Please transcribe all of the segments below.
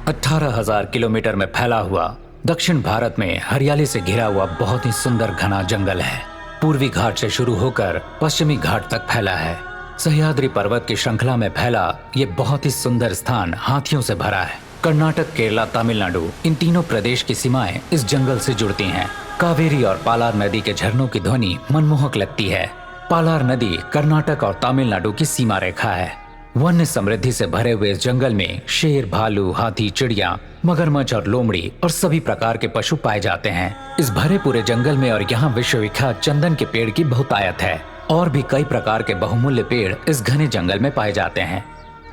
18,000 kilometre में फैला हुआ दक्षिण भारत में हरियाली से घिरा हुआ बहुत ही सुंदर घना जंगल है। पूर्वी घाट से शुरू होकर पश्चिमी घाट तक फैला है। सह्याद्री पर्वत की श्रृंखला में फैला ये बहुत ही सुंदर स्थान हाथियों से भरा है। कर्नाटक, केरला, तमिलनाडु, इन तीनों प्रदेश की सीमाएं इस जंगल से जुड़ती हैं। कावेरी और पालार नदी के झरनों की ध्वनि मनमोहक लगती है। पालार नदी कर्नाटक और तमिलनाडु की सीमा रेखा है। वन्य समृद्धि से भरे हुए इस जंगल में शेर, भालू, हाथी, चिड़िया, मगरमच्छ और लोमड़ी और सभी प्रकार के पशु पाए जाते हैं। इस भरे पूरे जंगल में और यहाँ विश्वविख्यात चंदन के पेड़ की बहुतायत है। और भी कई प्रकार के बहुमूल्य पेड़ इस घने जंगल में पाए जाते हैं।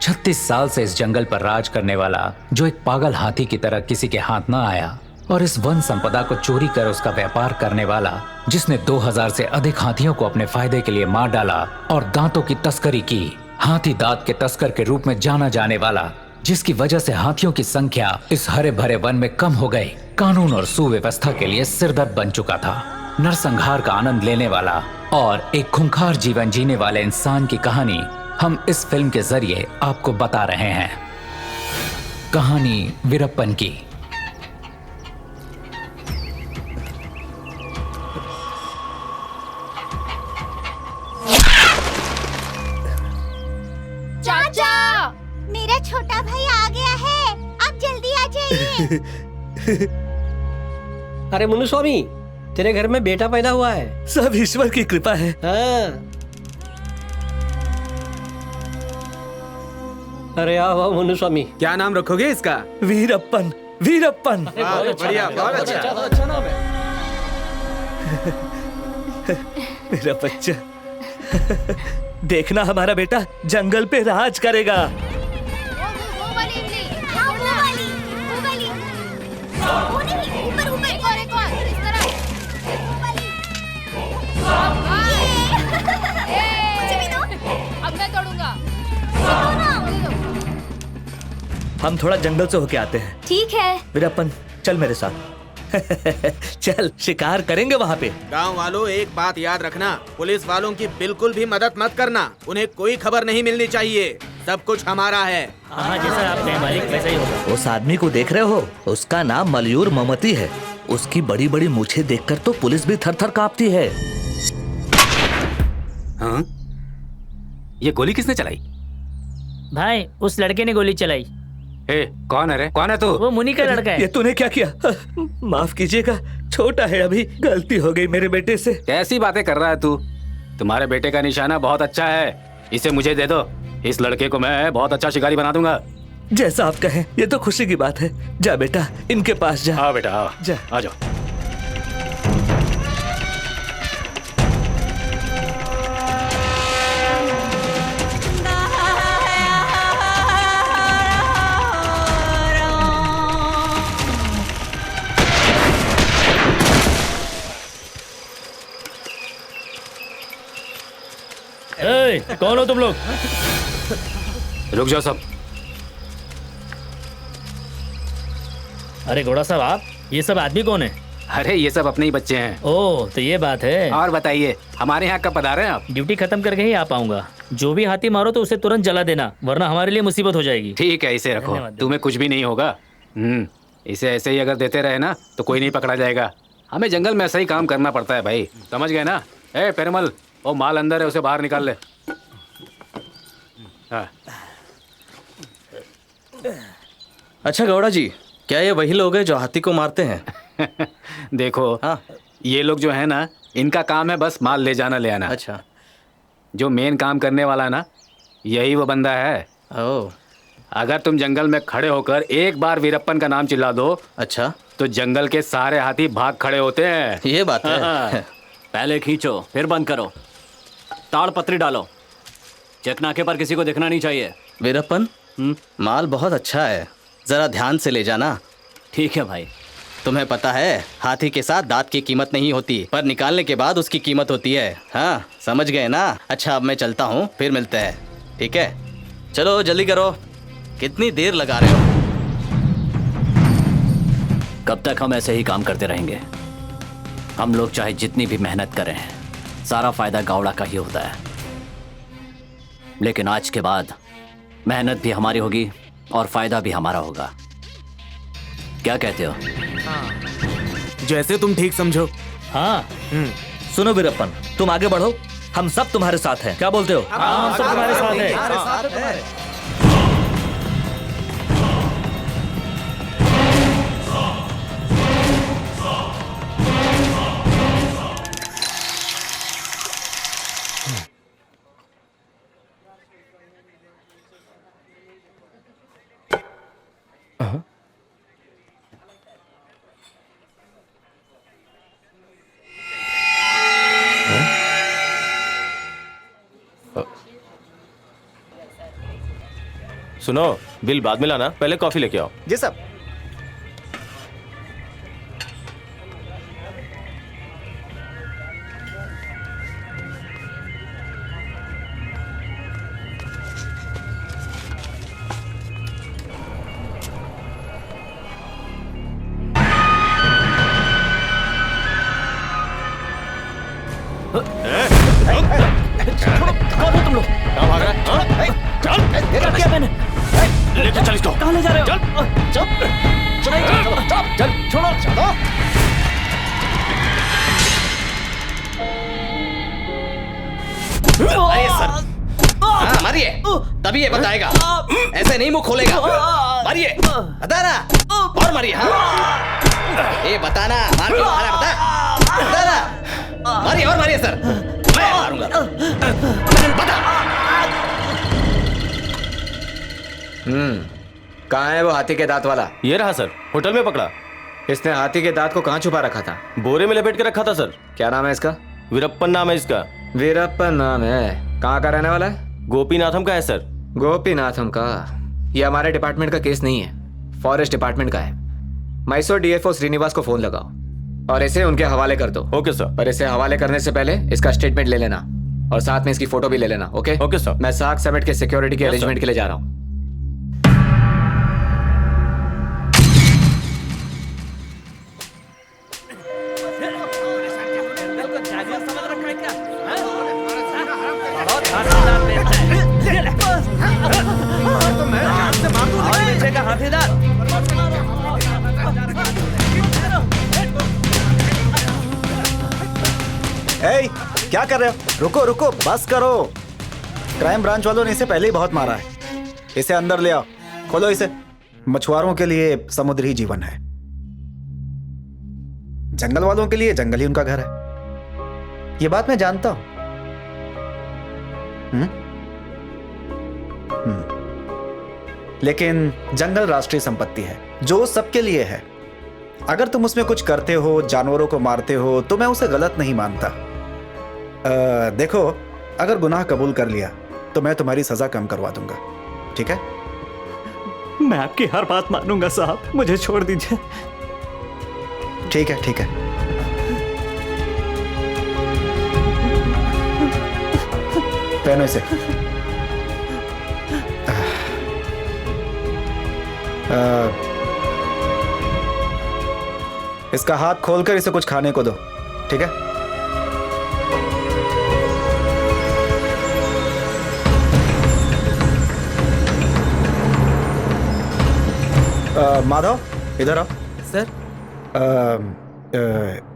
36 साल से इस जंगल पर राज करने वाला जो एक पागल हाथी की तरह किसी के हाथ न आया, और इस वन संपदा को चोरी कर उसका व्यापार करने वाला जिसने 2000 से अधिक हाथियों को अपने फायदे के लिए मार डाला और दांतों की तस्करी की, हाथी दांत के तस्कर के रूप में जाना जाने वाला, जिसकी वजह से हाथियों की संख्या इस हरे भरे वन में कम हो गई, कानून और सुव्यवस्था के लिए सिरदर्द बन चुका था, नरसंहार का आनंद लेने वाला और एक खूंखार जीवन जीने वाले इंसान की कहानी हम इस फिल्म के जरिए आपको बता रहे हैं। कहानी वीरप्पन की। चाचा, मेरा छोटा भाई आ गया है, आप जल्दी आ जाइए। अरे मुनुस्वामी, तेरे घर में बेटा पैदा हुआ है। सब ईश्वर की कृपा है। हाँ। अरे आओ मुनुस्वामी। क्या नाम रखोगे इसका? वीरप्पन। वीरप्पन। बढ़िया, बहुत अच्छा। अच्छा नाम है। मेरा बच्चा। देखना, हमारा बेटा जंगल पे राज करेगा। वो वाली इमली, हाँ वो वाली। वो नहीं, ऊपर एक और इस तरह। वो वाली। मुझे भी दो। अब मैं तोड़ूंगा। मुझे दो। हम थोड़ा जंगल से होके आते हैं। ठीक है। वीरप्पन, चल मेरे साथ। चल, शिकार करेंगे वहाँ पे। गांव वालों, एक बात याद रखना, पुलिस वालों की बिल्कुल भी मदद मत करना। उन्हें कोई खबर नहीं मिलनी चाहिए। सब कुछ हमारा है। हाँ, जैसा आपने मालिक वैसा ही होगा। उस आदमी को देख रहे हो? उसका नाम मलयूर ममती है। उसकी बड़ी बड़ी मूछें देखकर तो पुलिस भी थर थर कांपती है। हाँ? ये गोली किसने चलाई? भाई, उस लड़के ने गोली चलाई। कौन है रे? कौन है तू? वो मुनि का लड़का है। ये तूने क्या किया? माफ कीजिएगा, छोटा है अभी, गलती हो गई मेरे बेटे से। कैसी बातें कर रहा है तू? तुम्हारे बेटे का निशाना बहुत अच्छा है, इसे मुझे दे दो। इस लड़के को मैं बहुत अच्छा शिकारी बना दूंगा। जैसा आप कहें, ये तो खुशी की बात है। जा बेटा, इनके पास जा। हाँ बेटा, हाँ। जा। आ जाओ। कौन हो तुम लोग? रुक जाओ सब। अरे घोड़ा साहब, आप ये सब आदमी कौन है? अरे ये सब अपने ही बच्चे हैं। ओह, तो ये बात है। और बताइए, हमारे यहाँ कब पधारे हैं आप? ड्यूटी खत्म करके ही आ पाऊंगा। जो भी हाथी मारो तो उसे तुरंत जला देना, वरना हमारे लिए मुसीबत हो जाएगी। ठीक है, इसे रखो, तुम्हें कुछ भी नहीं होगा। इसे ऐसे ही अगर देते रहे ना तो कोई नहीं पकड़ा जाएगा। हमें जंगल में ऐसा ही काम करना पड़ता है भाई, समझ गए ना? पेरमल, वो माल अंदर है, उसे बाहर निकाल ले। हाँ। अच्छा गौड़ा जी, क्या ये वही लोग हैं जो हाथी को मारते हैं? देखो, हाँ, ये लोग जो है ना, इनका काम है बस माल ले जाना ले आना। अच्छा। जो मेन काम करने वाला ना, यही वो बंदा है। ओह। अगर तुम जंगल में खड़े होकर एक बार वीरप्पन का नाम चिल्ला दो, अच्छा, तो जंगल के सारे हाथी भाग खड़े होते हैं। ये बात है। हाँ। पहले खींचो, फिर बंद करो, ताड़ पत्री डालो, चेकनाके पर किसी को दिखना नहीं चाहिए। वीरप्पन, माल बहुत अच्छा है, जरा ध्यान से ले जाना। ठीक है भाई। तुम्हें पता है, हाथी के साथ दांत की कीमत नहीं होती, पर निकालने के बाद उसकी कीमत होती है। हाँ, समझ गए ना? अच्छा, अब मैं चलता हूँ, फिर मिलते हैं। ठीक है, चलो जल्दी करो, कितनी देर लगा रहे हो? कब तक हम ऐसे ही काम करते रहेंगे? हम लोग चाहे जितनी भी मेहनत करें, सारा फायदा गावड़ा का ही होता है। लेकिन आज के बाद मेहनत भी हमारी होगी और फायदा भी हमारा होगा। क्या कहते हो? जैसे तुम ठीक समझो। हाँ सुनो वीरप्पन, तुम आगे बढ़ो, हम सब तुम्हारे साथ हैं। क्या बोलते हो? हाँ, हम सब तुम्हारे साथ हैं। सुनो, बिल बाद में लाना, पहले कॉफी लेके आओ। जी साहब। कौन हो तुम लोग? कहाँ भाग रहा है? चल, क्या मैंने? लेके चल इसको। कहाँ ले जा रहे हो? चल, चल छोड़ो। अरे सर, हाँ मारिए, तभी ये बताएगा। ऐसे नहीं मुंह खोलेगा। मारिए, बता ना, और मारिए। हाँ, ये बताना, मार क्यों मारा बता ना, मारिए और मारिए सर, मैं मारूंगा। बता। कहाँ है वो हाथी के दांत वाला? ये रहा सर, होटल में पकड़ा। इसने हाथी के दांत को कहाँ छुपा रखा था? बोरे में लपेट के रखा था सर। क्या नाम है इसका? वीरप्पन नाम है इसका। वीरप्पन नाम है। कहाँ का रहने वाला है? गोपीनाथम का है सर। गोपीनाथम का? ये हमारे डिपार्टमेंट का केस नहीं है, फॉरेस्ट डिपार्टमेंट का है। मैसूर डीएफओ श्रीनिवास को फोन लगाओ और इसे उनके हवाले कर दो। Okay sir. पर इसे हवाले करने से पहले इसका स्टेटमेंट ले लेना और साथ में इसकी फोटो भी ले लेना। ओके? Okay sir. मैं साग समिट के सिक्योरिटी के Yes, अरेंजमेंट sir. के लिए जा रहा हूँ। ए, क्या कर रहे हो? रुको रुको, बस करो। क्राइम ब्रांच वालों ने इसे पहले ही बहुत मारा है। इसे अंदर ले आओ, खोलो इसे। मछुआरों के लिए समुद्र ही जीवन है, जंगल वालों के लिए जंगल ही उनका घर है। ये बात मैं जानता हूं। लेकिन जंगल राष्ट्रीय संपत्ति है जो सबके लिए है। अगर तुम उसमें कुछ करते हो, जानवरों को मारते हो, तो मैं उसे गलत नहीं मानता। देखो, अगर गुनाह कबूल कर लिया तो मैं तुम्हारी सजा कम करवा दूंगा, ठीक है? मैं आपकी हर बात मानूंगा साहब, मुझे छोड़ दीजिए। ठीक है, ठीक है। पहनो इसे। इसका हाथ खोलकर इसे कुछ खाने को दो, ठीक है? माधव, इधर आओ। सर।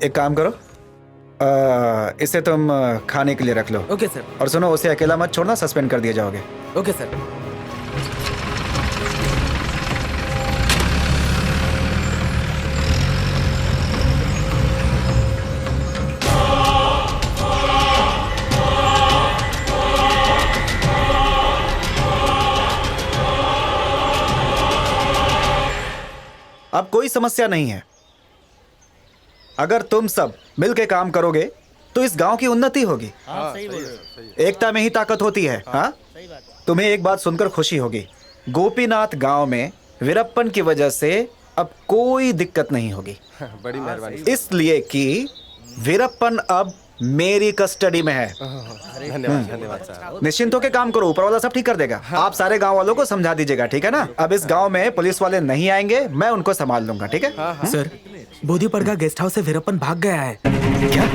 एक काम करो, इसे तुम खाने के लिए रख लो। Okay sir. और सुनो, उसे अकेला मत छोड़ना, सस्पेंड कर दिए जाओगे। Okay sir. अब कोई समस्या नहीं है। अगर तुम सब मिलके काम करोगे तो इस गांव की उन्नति होगी। एकता में ही ताकत होती है। हाँ, तुम्हें एक बात सुनकर खुशी होगी, गोपीनाथ गांव में वीरप्पन की वजह से अब कोई दिक्कत नहीं होगी। बड़ी मेहरबानी। इसलिए कि वीरप्पन अब मेरी कस्टडी में है। धन्यवाद, धन्यवाद साहब। निश्चिंत होकर काम करो, ऊपर वाला सब ठीक कर देगा। आप सारे गांव वालों को समझा दीजिएगा, ठीक है ना? अब इस गांव में पुलिस वाले नहीं आएंगे, मैं उनको संभाल लूंगा, ठीक है? सर, बोधीपड़गा गेस्ट हाउस से वीरप्पन भाग गया है। क्या?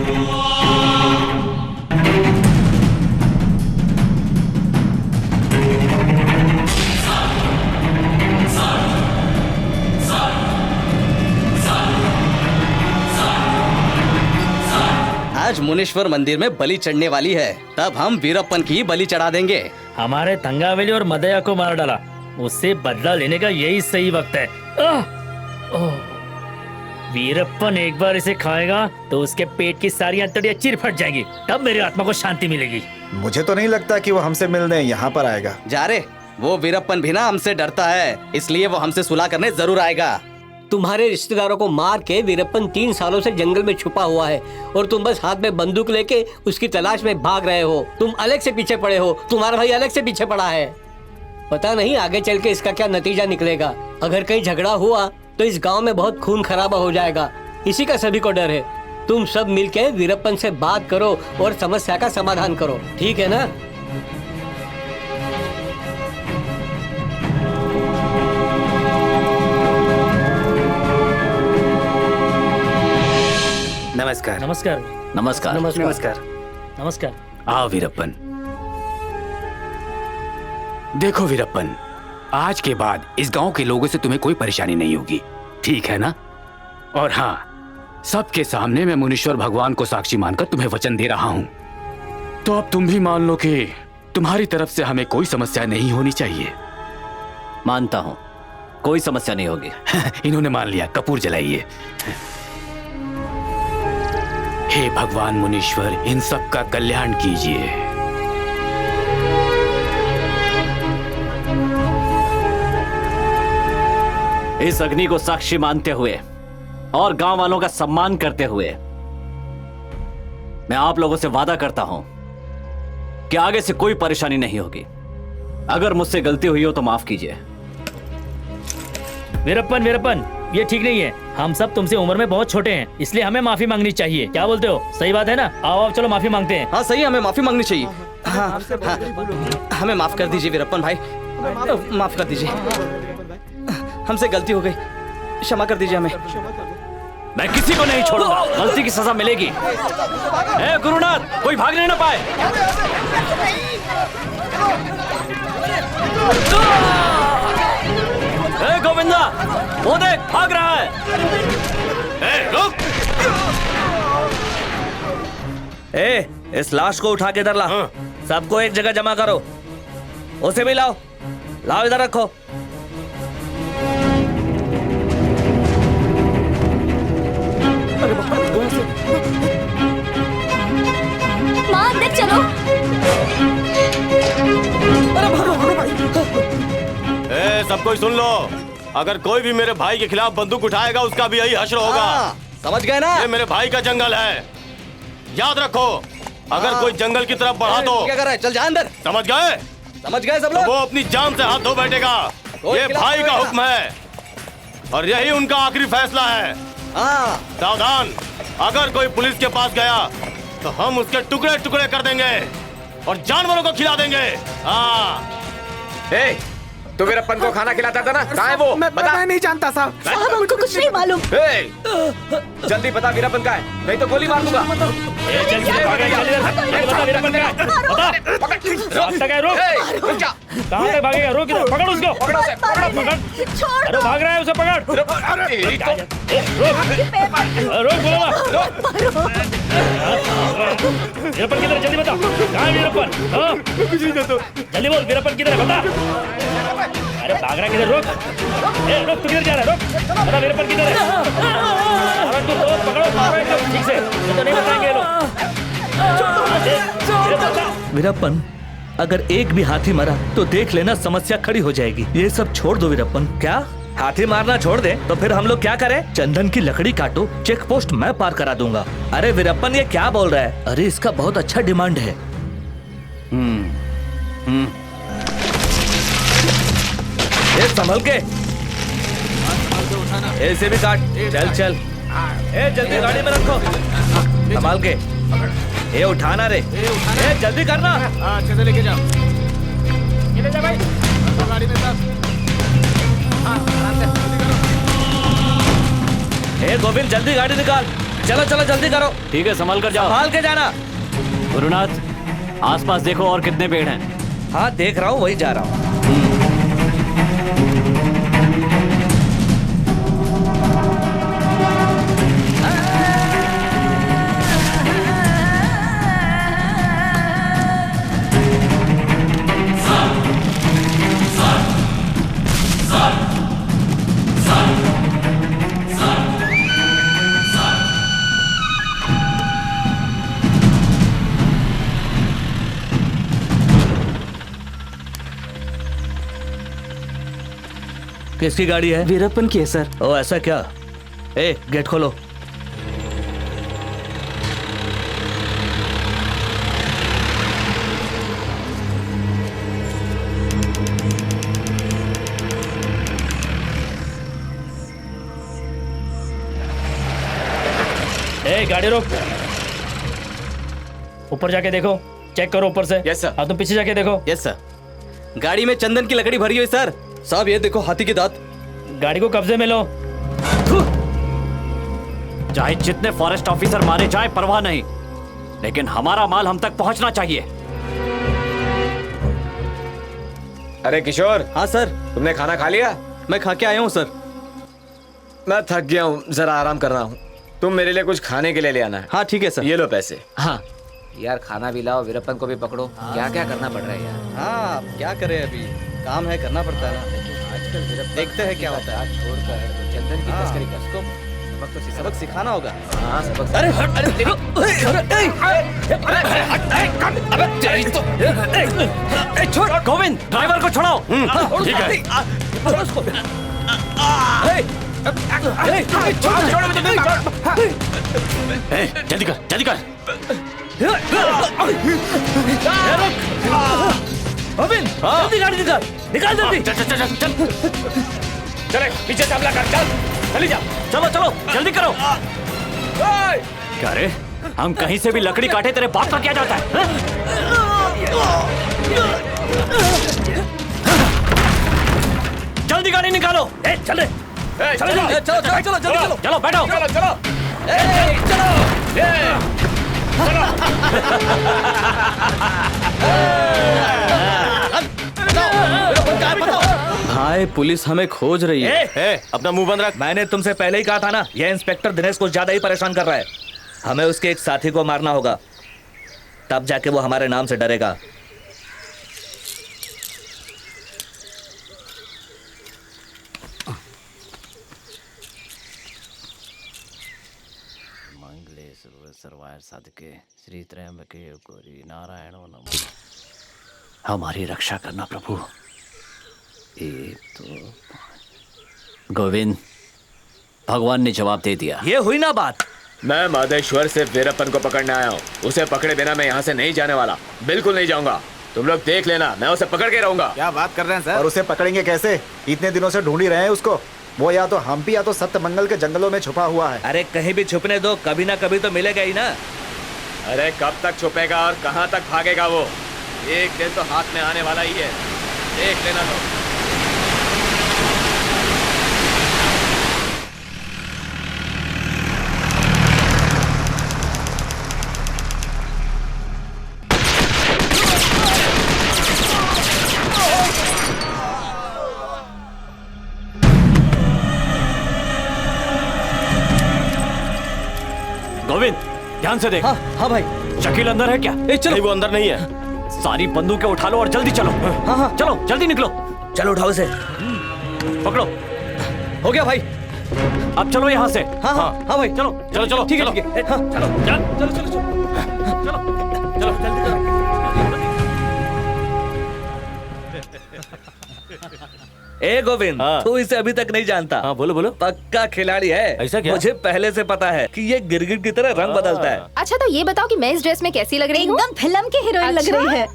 मुनीश्वर मंदिर में बलि चढ़ने वाली है, तब हम वीरप्पन की बलि चढ़ा देंगे। हमारे थंगावेली और मदया को मार डाला, उससे बदला लेने का यही सही वक्त है। वीरप्पन एक बार इसे खाएगा तो उसके पेट की सारी अंतड़ियां चिर फट जाएंगी, तब मेरी आत्मा को शांति मिलेगी। मुझे तो नहीं लगता कि वो हमसे मिलने यहाँ पर आएगा। जा रे, वो वीरप्पन भी ना हमसे डरता है, इसलिए वो हमसे सुलह करने जरूर आएगा। तुम्हारे रिश्तेदारों को मार के वीरप्पन 3 सालों से जंगल में छुपा हुआ है और तुम बस हाथ में बंदूक लेके उसकी तलाश में भाग रहे हो। तुम अलग से पीछे पड़े हो, तुम्हारा भाई अलग से पीछे पड़ा है। पता नहीं आगे चल के इसका क्या नतीजा निकलेगा। अगर कहीं झगड़ा हुआ तो इस गांव में बहुत खून खराबा हो जाएगा, इसी का सभी को डर है। तुम सब मिलके वीरप्पन से बात करो और समस्या का समाधान करो, ठीक है ना? नमस्कार। नमस्कार नमस्कार नमस्कार। नमस्कार। आओ वीरप्पन। देखो वीरप्पन, आज के बाद इस गांव के लोगों से तुम्हें कोई परेशानी नहीं होगी, ठीक है ना? और हाँ, सबके सामने मैं मुनीश्वर भगवान को साक्षी मानकर तुम्हें वचन दे रहा हूं। तो अब तुम भी मान लो कि तुम्हारी तरफ से हमें कोई समस्या नहीं होनी चाहिए। मानता हूँ, कोई समस्या नहीं होगी। इन्होंने मान लिया। कपूर जलाइए। हे भगवान मुनीश्वर, इन सब का कल्याण कीजिए। इस अग्नि को साक्षी मानते हुए और गांव वालों का सम्मान करते हुए मैं आप लोगों से वादा करता हूं कि आगे से कोई परेशानी नहीं होगी। अगर मुझसे गलती हुई हो तो माफ कीजिए। वीरप्पन, ये ठीक नहीं है। हम सब तुमसे उम्र में बहुत छोटे हैं, इसलिए हमें माफी मांगनी चाहिए। क्या बोलते हो? सही बात है ना? आओ चलो माफी मांगते हैं। हाँ सही, हमें माफी मांगनी चाहिए। हाँ, हमें माफ कर दीजिए वीरप्पन भाई, माफ कर दीजिए। हमसे गलती हो गई, क्षमा कर दीजिए हमें। मैं किसी को नहीं छोड़ूंगा, गलती की सजा मिलेगी। ए गुरुनाथ, कोई भागने ना पाए। ए गोविंदा, वो देख भाग रहा है। ए, रुक! ए, इस लाश को उठा के इधर ला। सबको एक जगह जमा करो। उसे भी लाओ, लाओ इधर रखो। माँ अंदर चलो। ए, सबको सुन लो, अगर कोई भी मेरे भाई के खिलाफ बंदूक उठाएगा उसका भी यही हश्र होगा। समझ गए ना? ये मेरे भाई का जंगल है, याद रखो। अगर कोई जंगल की तरफ बढ़ा तो क्या कर रहा है? चल जा अंदर। समझ गए? समझ गए सब तो लोग? वो अपनी जान से हाथ धो बैठेगा। ये भाई का हुक्म है और यही उनका आखिरी फैसला है। सावधान, अगर कोई पुलिस के पास गया तो हम उसके टुकड़े टुकड़े कर देंगे और जानवरों को खिला देंगे। तू वीरप्पन को खाना खिलाता था ना? कहाँ है वो? बता। मैं नहीं जानता साहब। साहब हमको कुछ नहीं मालूम। जल्दी बता वीरप्पन कहाँ है, नहीं तो गोली मार दूंगा। कहाँ पे भागेगा? रोक इधर, पकड़ उसको। पकड़। अरे भाग रहा है, उसे पकड़। रोक बोलो। वीरप्पन किधर? जल्दी बता, कहाँ है वीरप्पन? जल्दी बोल, वीरप्पन किधर है? बता। अरे भाग रहा किधर? रोक। रोक, तू किधर जा रहा है? रोक, बता वीरप्पन किधर है? अरे तू तो पकड़ो एकदम ठीक से, तो नहीं बताएंगे लोग। वीरप्पन, अगर एक भी हाथी मरा तो देख लेना समस्या खड़ी हो जाएगी। ये सब छोड़ दो वीरप्पन। क्या हाथी मारना छोड़ दे तो फिर हम लोग क्या करें? चंदन की लकड़ी काटो, चेक पोस्ट मैं पार करा दूंगा। अरे वीरप्पन, ये क्या बोल रहा है? अरे इसका बहुत अच्छा डिमांड है। ये संभल के, ऐसे भी काट। चल चल, ए जल्दी गाड़ी में रखो, संभाल के। ये उठाना रे, ए जल्दी करना। अच्छे से लेके जाओ। ले जा भाई, गाड़ी में सब। आराम से जल्दी करो। ए गोविंद, जल्दी गाड़ी निकाल। चलो चलो जल्दी करो। ठीक है, संभाल कर जाओ। संभाल के जाना। गुरुनाथ, आसपास देखो और कितने पेड़ हैं। हाँ देख रहा हूँ, वही जा रहा हूँ। किसकी गाड़ी है? वीरप्पन की है सर। ओ ऐसा क्या? ए गेट खोलो। ए गाड़ी रोक, ऊपर जाके देखो, चेक करो ऊपर से। Yes sir. हाँ तुम पीछे जाके देखो। Yes sir. गाड़ी में चंदन की लकड़ी भरी हुई सर। साहब ये देखो हाथी के दांत। गाड़ी को कब्जे में लो। चाहे जितने फॉरेस्ट ऑफिसर मारे जाए परवाह नहीं, लेकिन हमारा माल हम तक पहुंचना चाहिए। अरे किशोर। हाँ सर। तुमने खाना खा लिया? मैं खा के आया हूँ सर। मैं थक गया हूँ, जरा आराम कर रहा हूँ। तुम मेरे लिए कुछ खाने के लिए ले आना है। हाँ ठीक है सर। ये लो पैसे। हाँ यार खाना भी लाओ, वीरप्पन को भी पकड़ो। क्या क्या करना पड़ रहा है यार। हाँ क्या करें, अभी काम है, करना पड़ता है ना। आजकल देखते हैं क्या होता है। छोड़कर चंदन की तस्करी कर। उसको सबक सिखाना होगा। हाँ सबक। अरे हट, अरे देखो। छोड़ गोविंद, ड्राइवर को छोड़ाओ। ठीक है। जल्दी कर, जल्दी कर। गोविंद जल्दी गाड़ी निकाल, निकाल जल्दी। चल चल चल चल। चले पीछे से हमला कर, चल चली जा। चलो चलो जल्दी करो। क्या रे, हम कहीं से भी लकड़ी काटे तेरे बाप का क्या जाता है? जल्दी गाड़ी निकालो। चल रे, चलो चलो चलो चलो जल्दी चलो। चलो बैठो। चलो चलो भाई पुलिस हमें खोज रही है। अपना मुंह बंद रख। मैंने तुमसे पहले ही कहा था ना, यह इंस्पेक्टर दिनेश को ज्यादा ही परेशान कर रहा है। हमें उसके एक साथी को मारना होगा, तब जाके वो हमारे नाम से डरेगा। सर्वायर साधके श्री त्रयंबके गौरी नारायणो नमः। हमारी रक्षा करना प्रभु। एक तो गोविंद, भगवान ने जवाब दे दिया। ये हुई ना बात। मैं माधेश्वर से वीरप्पन को पकड़ने आया हूँ। उसे पकड़े बिना मैं यहाँ से नहीं जाने वाला, बिल्कुल नहीं जाऊंगा। तुम लोग देख लेना, मैं उसे पकड़ के रहूंगा। क्या बात कर रहे हैं सर? और उसे पकड़ेंगे कैसे? इतने दिनों से ढूंढ ही रहे हैं उसको। वो या तो हम्पी या तो सत्यमंगल के जंगलों में छुपा हुआ है। अरे कहीं भी छुपने दो, कभी ना कभी तो मिलेगा ही ना। अरे कब तक छुपेगा और कहाँ तक भागेगा वो? एक दिन तो हाथ में आने वाला ही है, देख लेना तो। गोविंद ध्यान से देख। हाँ हाँ भाई। शकील अंदर है क्या? चलो। नहीं वो अंदर नहीं है। सारी बंदूकें उठा लो और जल्दी चलो। हाँ हाँ चलो जल्दी निकलो। चलो उठाओ इसे। पकड़ो। हो गया भाई। अब चलो यहाँ से। हाँ हाँ हाँ भाई चलो चलो चलो ठीक है ठीक है। हाँ चलो चलो चलो चलो चलो जल्दी करो। ए गोविंद, तू इसे अभी तक नहीं जानता। हाँ बोलो बोलो। पक्का खिलाड़ी है। ऐसा क्या? मुझे पहले से पता है कि ये गिरगिट की तरह रंग बदलता है। अच्छा तो ये बताओ कि मैं इस ड्रेस में कैसी लग रही हूँ? एकदम फिल्म की हीरोइन लग रही है।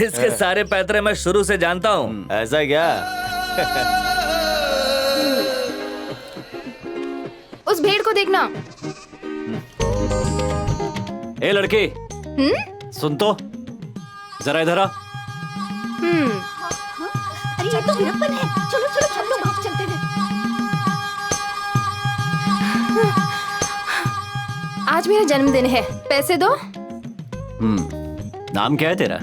इसके सारे पैतरे मैं शुरू से जानता हूँ। ऐसा क्या? उस भेड़ को देखना। ए लड़के, सुन तो, जरा इधर आ। अरे ये तो वीरप्पन है। चलो चलो हम लोग भाग चलते हैं। आज मेरा जन्मदिन है, पैसे दो। नाम क्या है तेरा?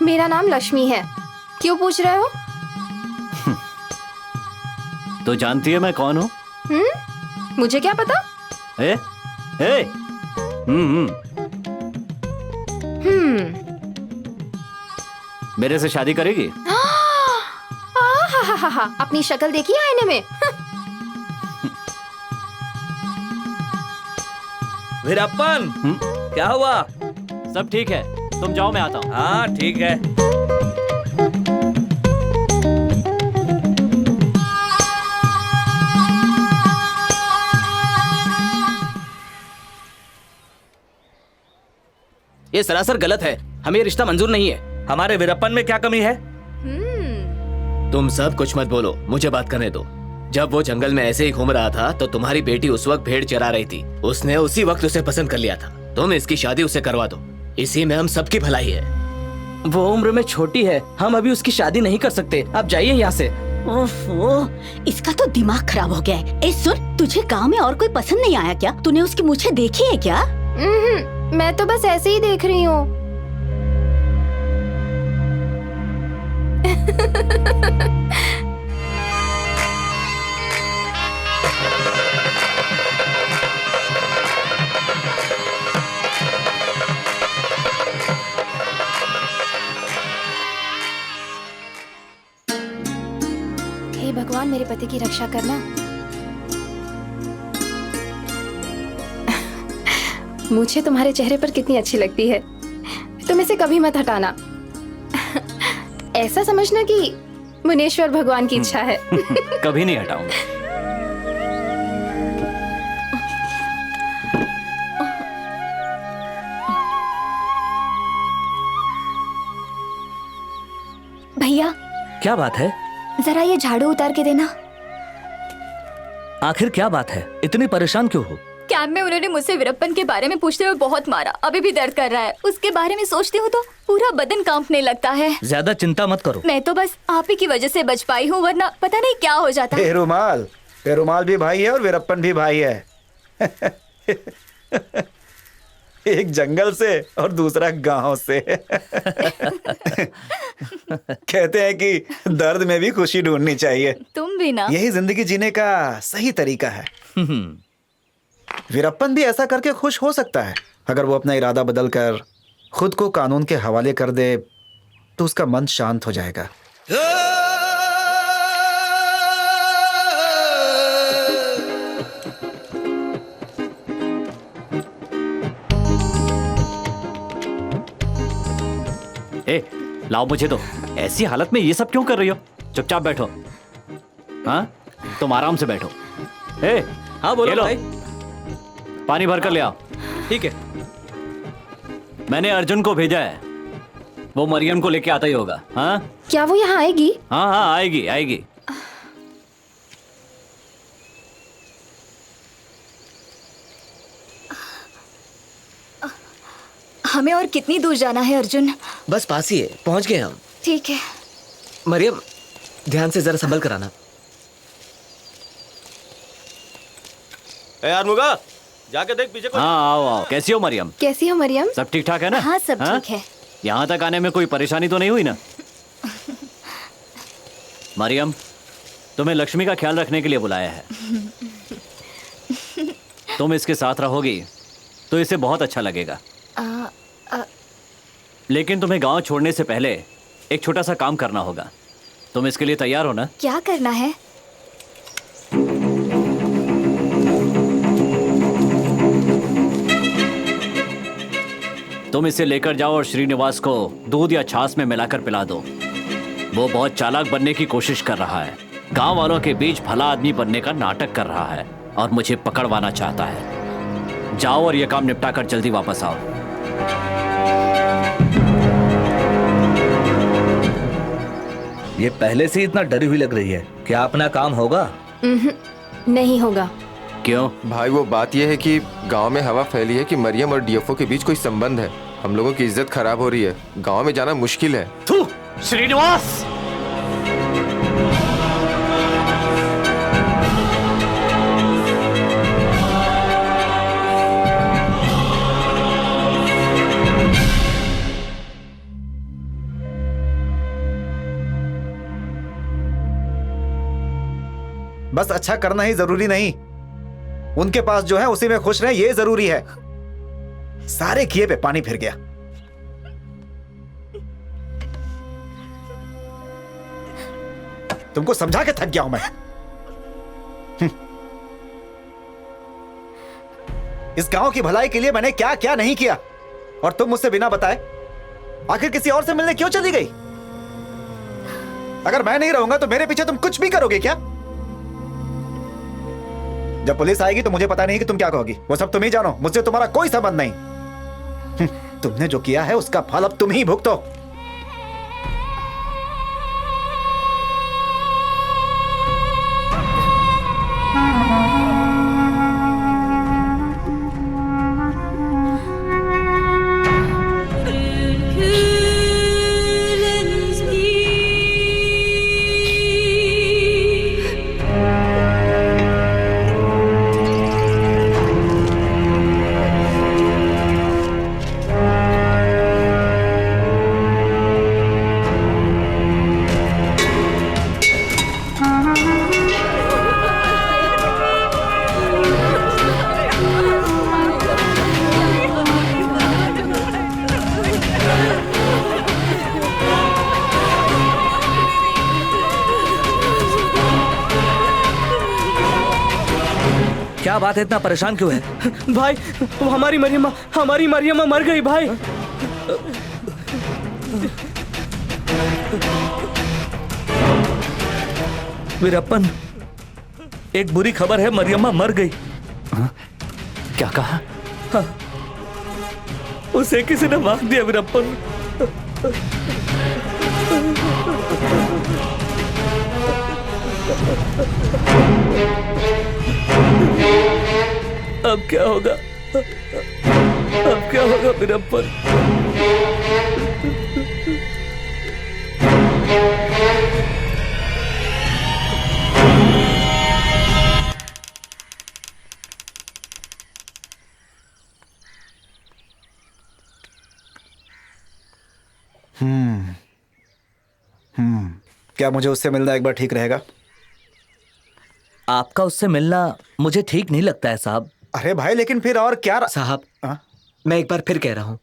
मेरा नाम लक्ष्मी है। क्यों पूछ रहे हो? तो जानती है मैं कौन हूँ? मुझे क्या पता? ए? ए? मेरे से शादी करेगी? अपनी शक्ल देखी आईने में? वीरप्पन, क्या हुआ? सब ठीक है, तुम जाओ मैं आता हूँ। हाँ ठीक है। ये सरासर गलत है। हमें ये रिश्ता मंजूर नहीं है। हमारे वीरप्पन में क्या कमी है? तुम सब कुछ मत बोलो, मुझे बात करने दो। जब वो जंगल में ऐसे ही घूम रहा था तो तुम्हारी बेटी उस वक्त भेड़ चरा रही थी। उसने उसी वक्त उसे पसंद कर लिया था। तुम इसकी शादी उससे करवा दो, इसी में हम सबकी भलाई है। वो उम्र में छोटी है, हम अभी उसकी शादी नहीं कर सकते। आप जाइए यहाँ से। ओफो, इसका तो दिमाग खराब हो गया है। ए सुन, तुझे गांव में और कोई पसंद नहीं आया क्या? तूने उसकी मूछें देखी है क्या? मैं तो बस ऐसे ही देख रही हूँ। हे भगवान, मेरे पति की रक्षा करना। मुझे तुम्हारे चेहरे पर कितनी अच्छी लगती है। तुम इसे कभी मत हटाना। ऐसा समझना कि मुनेश्वर भगवान की इच्छा है। कभी नहीं हटाऊंगा। भैया, क्या बात है? जरा ये झाड़ू उतार के देना। आखिर क्या बात है? इतनी परेशान क्यों हो? कैंप में उन्होंने मुझसे वीरप्पन के बारे में पूछते हुए बहुत मारा। अभी भी दर्द कर रहा है। उसके बारे में सोचती हूँ तो पूरा बदन कांपने लगता है। ज्यादा चिंता मत करो। मैं तो बस आप ही की वजह से बच पाई हूँ, वरना पता नहीं क्या हो जाता। पेरुमाल भी भाई है और वीरप्पन भी भाई है। एक जंगल से और दूसरा गांव से। कहते हैं कि दर्द में भी खुशी ढूंढनी चाहिए। तुम भी ना। यही जिंदगी जीने का सही तरीका है। वीरप्पन भी ऐसा करके खुश हो सकता है। अगर वो अपना इरादा बदल कर खुद को कानून के हवाले कर दे तो उसका मन शांत हो जाएगा। ए, लाओ मुझे दो। ऐसी हालत में ये सब क्यों कर रही हो? चुपचाप बैठो। हाँ, तुम आराम से बैठो। ए, हाँ बोलो भाई। पानी भर कर ले आओ। ठीक है। मैंने अर्जुन को भेजा है, वो मरियम को लेके आता ही होगा। हाँ, क्या वो यहाँ आएगी? हाँ हाँ, आएगी आएगी। हमें और कितनी दूर जाना है अर्जुन? बस पास ही है, पहुंच गए हम। ठीक है। मरियम, ध्यान से जरा संभल कर आना। यार मुगा, जाके देख पीछे कोई। हाँ, आओ आओ। कैसी हो मरियम? कैसी हो मरियम? सब ठीक ठाक है ना? हाँ, सब ठीक है। यहाँ तक आने में कोई परेशानी तो नहीं हुई ना? मरियम, तुम्हें लक्ष्मी का ख्याल रखने के लिए बुलाया है। तुम इसके साथ रहोगी तो इसे बहुत अच्छा लगेगा। लेकिन तुम्हें गांव छोड़ने से पहले एक छोटा सा काम करना होगा। तुम इसके लिए तैयार हो ना? क्या करना है? तुम इसे लेकर जाओ और श्रीनिवास को दूध या छाछ में मिलाकर पिला दो। वो बहुत चालाक बनने की कोशिश कर रहा है, गांव वालों के बीच भला आदमी बनने का नाटक कर रहा है और मुझे पकड़वाना चाहता है। जाओ और ये काम निपटा कर जल्दी वापस आओ। ये पहले से इतना डरी हुई लग रही है। क्या अपना काम होगा? नहीं होगा। क्यों? भाई वो बात यह है कि गांव में हवा फैली है कि मरियम और डीएफओ के बीच कोई संबंध है। हम लोगों की इज्जत खराब हो रही है, गांव में जाना मुश्किल है। थू, श्रीनिवास! बस अच्छा करना ही जरूरी नहीं, उनके पास जो है उसी में खुश रहे ये जरूरी है। सारे किए पे पानी फिर गया। तुमको समझा के थक गया हूं मैं। इस गांव की भलाई के लिए मैंने क्या क्या नहीं किया, और तुम मुझसे बिना बताए आखिर किसी और से मिलने क्यों चली गई? अगर मैं नहीं रहूंगा तो मेरे पीछे तुम कुछ भी करोगे क्या? जब पुलिस आएगी तो मुझे पता नहीं कि तुम क्या कहोगी। वो सब तुम ही जानो, मुझसे तुम्हारा कोई संबंध नहीं। तुमने जो किया है उसका फल अब तुम ही भुगतो। क्या बात है, इतना परेशान क्यों है? भाई वो हमारी मरियमा मर गई भाई। वीरप्पन, एक बुरी खबर है, मरियम्मा मर गई। क्या कहा? हाँ, उसे किसी ने मार दिया वीरप्पन। अब क्या होगा? अब क्या होगा वीरप्पन? क्या मुझे उससे मिलना एक बार ठीक रहेगा? आपका उससे मिलना मुझे ठीक नहीं लगता है साहब। अरे भाई, लेकिन फिर और क्या साहब, मैं एक बार फिर कह रहा हूँ,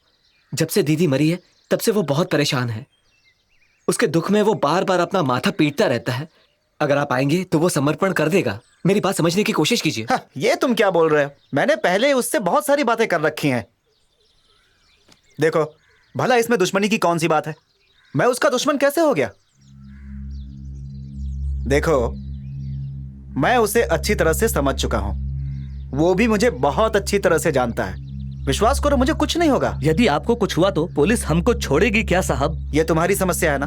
जब से दीदी मरी है तब से वो बहुत परेशान है। उसके दुख में वो बार बार अपना माथा पीटता रहता है। अगर आप आएंगे तो वो समर्पण कर देगा। मेरी बात समझने की कोशिश कीजिए। ये तुम क्या बोल रहे हो? मैंने पहले उससे बहुत सारी बातें कर रखी हैं। देखो, भला इसमें दुश्मनी की कौन सी बात है? मैं उसका दुश्मन कैसे हो गया? देखो, मैं उसे अच्छी तरह से समझ चुका हूं। वो भी मुझे बहुत अच्छी तरह से जानता है। विश्वास करो, मुझे कुछ नहीं होगा। यदि आपको कुछ हुआ तो पुलिस हमको छोड़ेगी क्या साहब? ये तुम्हारी समस्या है ना?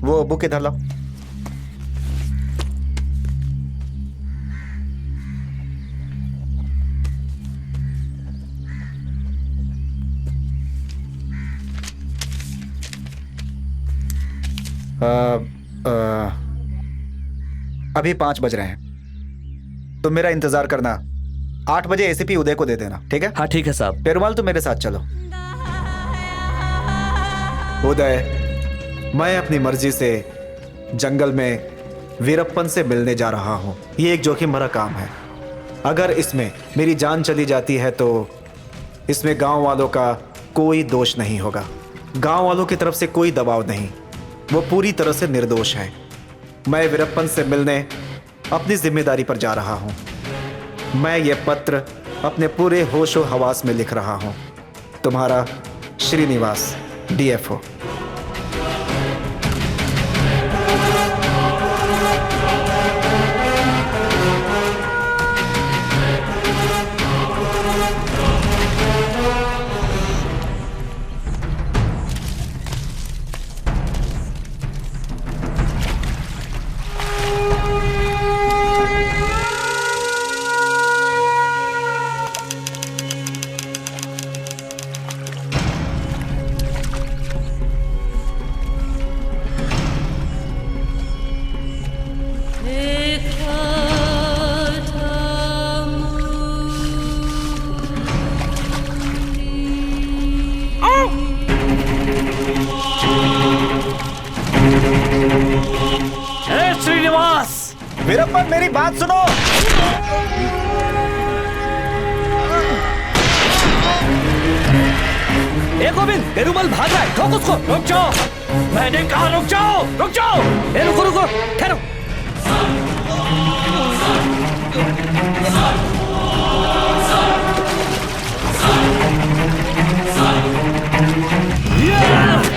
वो बुक इधर लाओ। अभी 5 बज रहे हैं। तुम मेरा इंतजार करना। 8 बजे एसीपी उदय को दे देना, ठीक है? हाँ ठीक है साहब। पेरुमाल, तुम मेरे साथ चलो। उदय, मैं अपनी मर्जी से जंगल में वीरप्पन से मिलने जा रहा हूं। ये एक जोखिम भरा काम है। अगर इसमें मेरी जान चली जाती है तो इसमें गांव वालों का कोई दोष नहीं होगा। गांव वालों की तरफ से कोई दबाव नहीं। वो पूरी तरह से निर्दोष है। मैं वीरप्पन से मिलने अपनी जिम्मेदारी पर जा रहा हूं। मैं ये पत्र अपने पूरे होशो हवास में लिख रहा हूं। तुम्हारा श्रीनिवास, डीएफओ। श्रीनिवास, वीरप्पन, मेरी बात सुनो। ए गोविंद, पेरुमल भाग रहा है, ठोक उसको। रुक जाओ, मैंने कहा रुक जाओ, रुक जाओ। ए रुको रुको, ठहरो।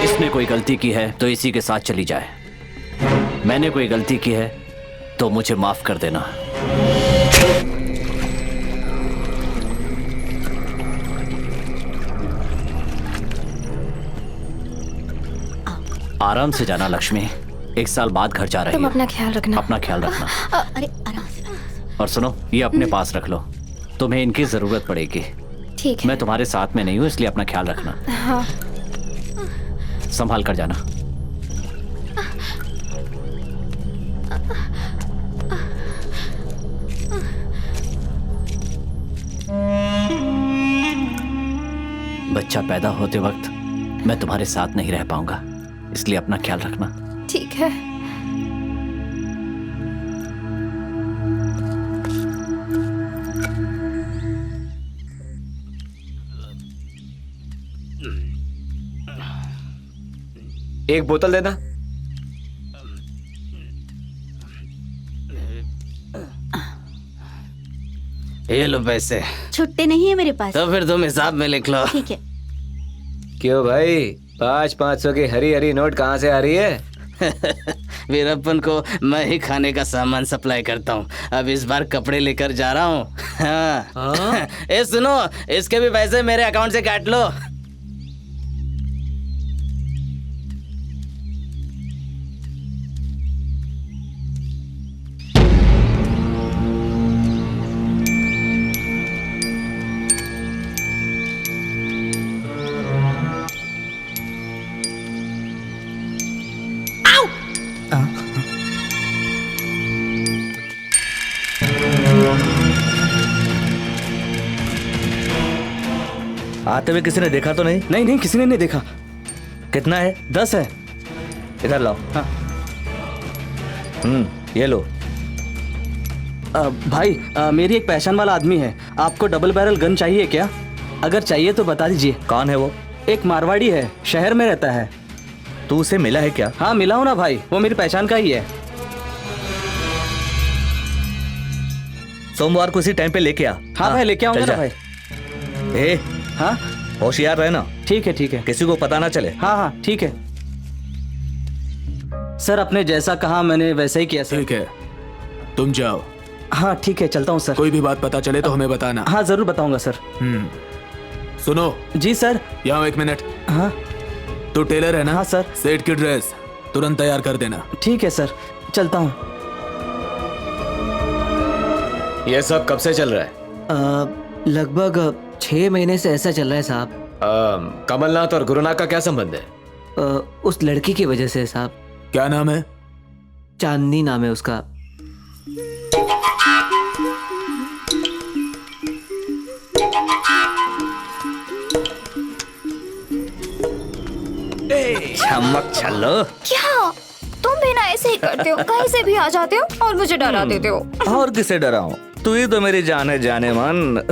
इसने कोई गलती की है तो इसी के साथ चली जाए। मैंने कोई गलती की है तो मुझे माफ कर देना। आराम से जाना लक्ष्मी, 1 साल बाद घर जा रही तुम हो। अपना ख्याल रखना। अपना ख्याल रखना। अरे आराम से। और सुनो, ये अपने पास रख लो, तुम्हें इनकी जरूरत पड़ेगी। ठीक है। मैं तुम्हारे साथ में नहीं हूँ, इसलिए अपना ख्याल रखना। हाँ। संभाल कर जाना। बच्चा पैदा होते वक्त मैं तुम्हारे साथ नहीं रह पाऊंगा, इसलिए अपना ख्याल रखना। ठीक है। एक बोतल देना। ये लो पैसे। छुट्टे नहीं है मेरे पास। तो फिर तुम हिसाब में लिख लो। ठीक है। क्यों भाई, 500 की हरी हरी नोट कहाँ से आ रही है? वीरप्पन को मैं ही खाने का सामान सप्लाई करता हूँ। अब इस बार कपड़े लेकर जा रहा हूँ। हाँ। ए सुनो, इसके भी पैसे मेरे अकाउंट से काट लो। आते हुए किसी ने देखा तो नहीं? नहीं नहीं, किसी ने नहीं देखा। कितना है? 10 है। इधर लाओ। हाँ। ये लो। भाई, मेरी एक पहचान वाला आदमी है। आपको डबल बैरल गन चाहिए क्या? अगर चाहिए तो बता दीजिए। कौन है वो? एक मारवाड़ी है, शहर में रहता है। तू उसे मिला है क्या? हाँ मिला हूँ ना भाई, वो मेरी पहचान का ही है। सोमवार को इसी टाइम पे लेके आ। हाँ भाई, लेके आऊंगा ना भाई। ए, हाँ होशियार रहना। ठीक है ठीक है। किसी को पता ना चले। हाँ हाँ ठीक है सर, आपने जैसा कहा मैंने वैसा ही किया सर। ठीक है, तुम जाओ। हाँ ठीक है, चलता हूँ सर। कोई भी बात पता चले तो हमें बताना। हाँ जरूर बताऊंगा सर। सुनो। जी सर। यहाँ 1 मिनट। हाँ। तू टेलर है ना? हाँ सर। सेठ की ड्रेस तुरंत तैयार कर देना। ठीक है सर, चलता हूँ। ये सब कब से चल रहा है? लगभग 6 महीने से ऐसा चल रहा है साहब। कमलनाथ और गुरुनाथ का क्या संबंध है? उस लड़की की वजह से साहब। क्या नाम है? चांदनी नाम है उसका। चमक चलो। क्या तुम भी ना ऐसे ही करते हो, कहीं से भी आ जाते हो और मुझे डरा देते हो। और किसे डराऊं? तू ही तो मेरी जान है, जाने मन।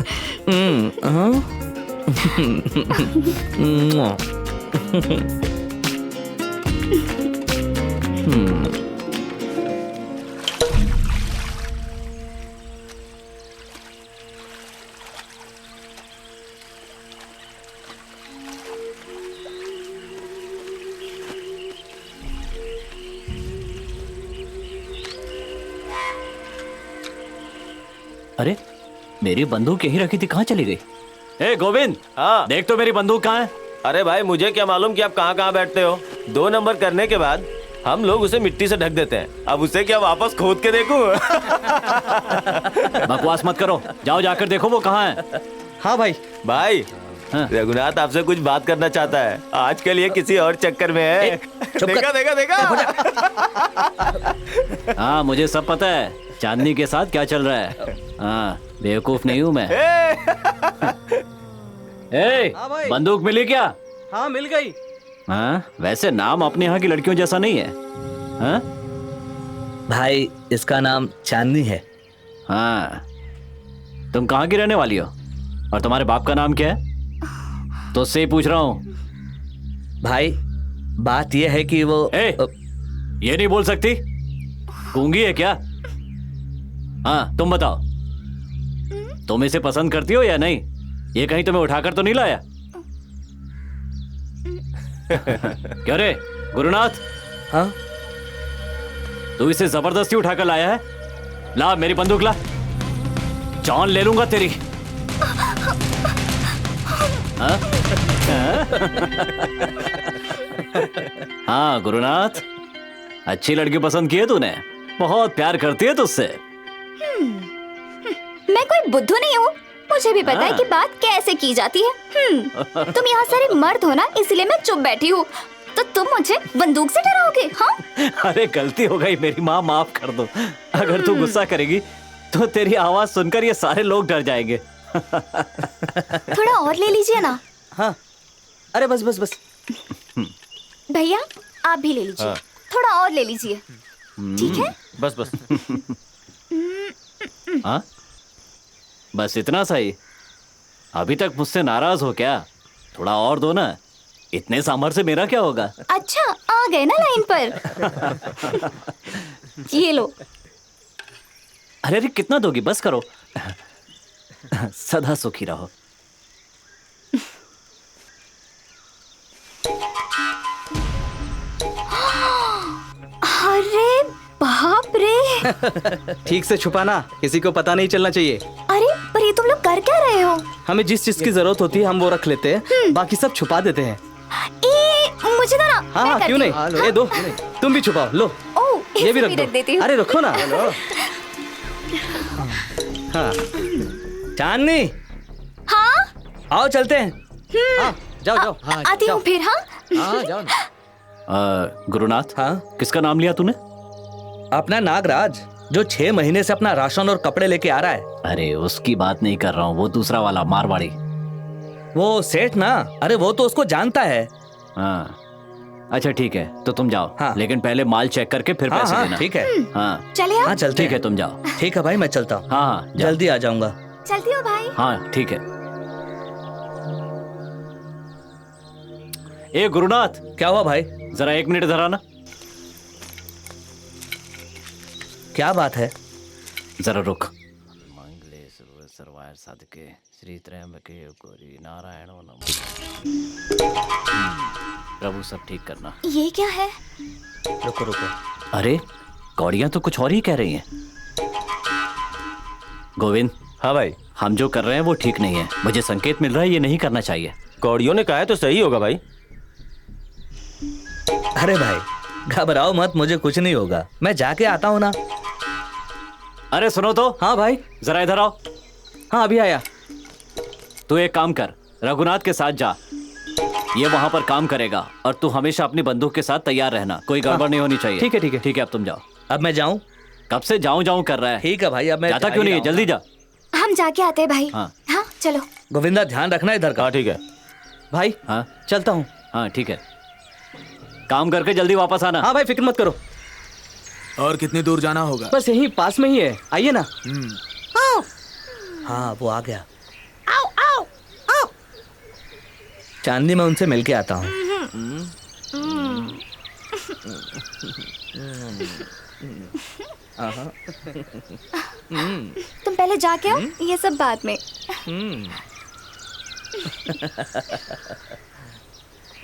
अरे मेरी बंदूक यहीं रखी थी, कहाँ चली गई? ए गोविंद, हाँ देख तो मेरी बंदूक कहाँ है? अरे भाई, मुझे क्या मालूम कि आप कहाँ कहाँ बैठते हो। 2 नंबर करने के बाद हम लोग उसे मिट्टी से ढक देते हैं। अब उसे क्या वापस खोद के देखूं? बकवास मत करो, जाओ जाकर देखो वो कहाँ है। हाँ भाई। भाई, रघुनाथ आपसे कुछ बात करना चाहता है। आजकल ये किसी और चक्कर में है। देखा देखा देखा। हाँ मुझे सब पता है, चांदनी के साथ क्या चल रहा है। हाँ बेवकूफ नहीं हूँ मैं। ए, बंदूक मिली क्या? हाँ मिल गई। हाँ वैसे नाम अपने यहाँ की लड़कियों जैसा नहीं है। हाँ भाई, इसका नाम चांदनी है। हाँ तुम कहाँ की रहने वाली हो और तुम्हारे बाप का नाम क्या है? तो उससे ही पूछ रहा हूँ। भाई बात यह है कि वो ये नहीं बोल सकती, गूंगी है क्या? हाँ तुम बताओ, तुम इसे पसंद करती हो या नहीं? ये कहीं तुम्हें उठाकर तो नहीं लाया? क्या रे गुरुनाथ? हाँ तू इसे जबरदस्ती उठाकर लाया है? ला मेरी बंदूक ला, जान ले लूंगा तेरी। हाँ? हाँ गुरुनाथ, अच्छी लड़की पसंद की है तूने, बहुत प्यार करती है तुझसे। मैं कोई बुद्धू नहीं हूँ, मुझे भी पता है कि बात कैसे की जाती है। तुम यहाँ सारे मर्द हो ना, इसलिए मैं चुप बैठी हूँ। तो तुम मुझे बंदूक से डराओगे? हाँ? अरे गलती हो गई मेरी माँ, माफ कर दो। अगर तू गुस्सा करेगी तो तेरी आवाज सुनकर ये सारे लोग डर जाएंगे। थोड़ा और ले लीजिए ना। हाँ, अरे बस बस बस। भैया आप भी ले लीजिए। थोड़ा और ले लीजिए, ठीक है? बस बस। हाँ, बस इतना सही? अभी तक मुझसे नाराज हो क्या? थोड़ा और दो ना, इतने सांभर से मेरा क्या होगा? अच्छा, आ गए ना लाइन पर। ये लो। अरे अरे कितना दोगी, बस करो। सदा सुखी रहो। अरे बाप रे। ठीक से छुपाना, किसी को पता नहीं चलना चाहिए। अरे पर ये तुम लोग कर क्या रहे हो? हमें जिस चीज की जरूरत होती है हम वो रख लेते हैं, बाकी सब छुपा देते हैं। मुझे दो ना। हाँ हाँ, क्यों नहीं, ये दो, तुम भी छुपाओ, लो। ये भी रख दो। अरे रखो ना। हाँ चांदनी, हाँ आओ चलते हैं। हाँ जाओ जाओ। आती हूँ फिर। हाँ हाँ जाओ। गुरुनाथ, हाँ किसका नाम लिया तूने? अपना नागराज, जो 6 महीने से अपना राशन और कपड़े लेके आ रहा है। अरे उसकी बात नहीं कर रहा हूँ, वो दूसरा वाला मारवाड़ी। वो सेठ ना, अरे वो तो उसको जानता है। हाँ अच्छा ठीक है, तो तुम जाओ। हाँ। लेकिन पहले माल चेक करके फिर पैसे देना। ठीक है। हाँ चलिए। हाँ चलते ठीक है, तुम जाओ। ठीक है भाई, मैं चलता हूँ। हाँ जल्दी आ जाऊंगा। चलती हूँ भाई। हाँ ठीक है। ए गुरुनाथ, क्या हुआ भाई? जरा 1 मिनट इधर आना। क्या बात है? जरा रुक। मंगले सर्वाय साधके श्री त्रयंबके गौरी नारायण प्रभु सब ठीक करना। ये क्या है? रुको रुको। अरे कौड़ियां तो कुछ और ही कह रही हैं। गोविंद। हाँ भाई, हम जो कर रहे हैं वो ठीक नहीं है, मुझे संकेत मिल रहा है ये नहीं करना चाहिए। कौड़ियों ने कहा है तो सही होगा भाई। अरे भाई घबराओ मत, मुझे कुछ नहीं होगा, मैं जाके आता हूँ ना। अरे सुनो तो। हाँ भाई जरा इधर आओ। हाँ अभी आया। तू एक काम कर, रघुनाथ के साथ जा, ये वहां पर काम करेगा और तू हमेशा अपनी बंदूक के साथ तैयार रहना, कोई गड़बड़ नहीं होनी चाहिए। ठीक है ठीक है ठीक है, अब तुम जाओ। अब मैं जाऊँ? कब से जाऊं जाऊं कर रहा है। ठीक है भाई, अब मैं जाता क्यों नहीं है, जल्दी जा। हम जाके आते हैं भाई। हाँ हाँ चलो। गोविंदा ध्यान रखना इधर का। ठीक है भाई। हाँ चलता हूँ। हाँ ठीक है, काम करके जल्दी वापस आना। हाँ भाई फिक्र मत करो। और कितनी दूर जाना होगा? बस यहीं पास में ही है, आइए ना। हाँ वो आ गया। आओ आओ आओ। चांदनी मैं उनसे मिलके आता हूँ। तुम पहले जाके आओ, ये सब बाद में।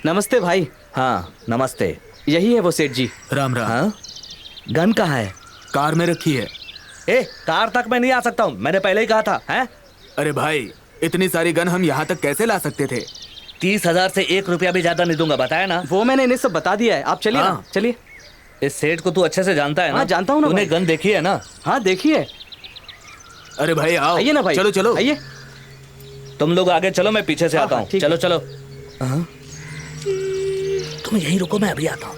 नमस्ते भाई। हाँ नमस्ते। यही है वो सेठ जी। राम राम। हाँ? गन कहाँ है? कार में रखी है। ए कार तक मैं नहीं आ सकता हूँ, मैंने पहले ही कहा था। हैं? अरे भाई इतनी सारी गन हम यहाँ तक कैसे ला सकते थे? 30,000 से 1 रुपया भी ज्यादा नहीं दूंगा, बताया ना। वो मैंने इन्हें सब बता दिया है, आप चलिए ना, चलिए। इस सेठ को तू अच्छे से जानता है ना? हाँ जानता हूँ ना। तूने गन देखी है ना? हाँ देखी है। अरे भाई आओ। आइए ना भाई। चलो चलो आइए। तुम लोग आगे चलो, मैं पीछे से आता हूँ। चलो चलो। तुम यहीं रुको, मैं अभी आता हूँ।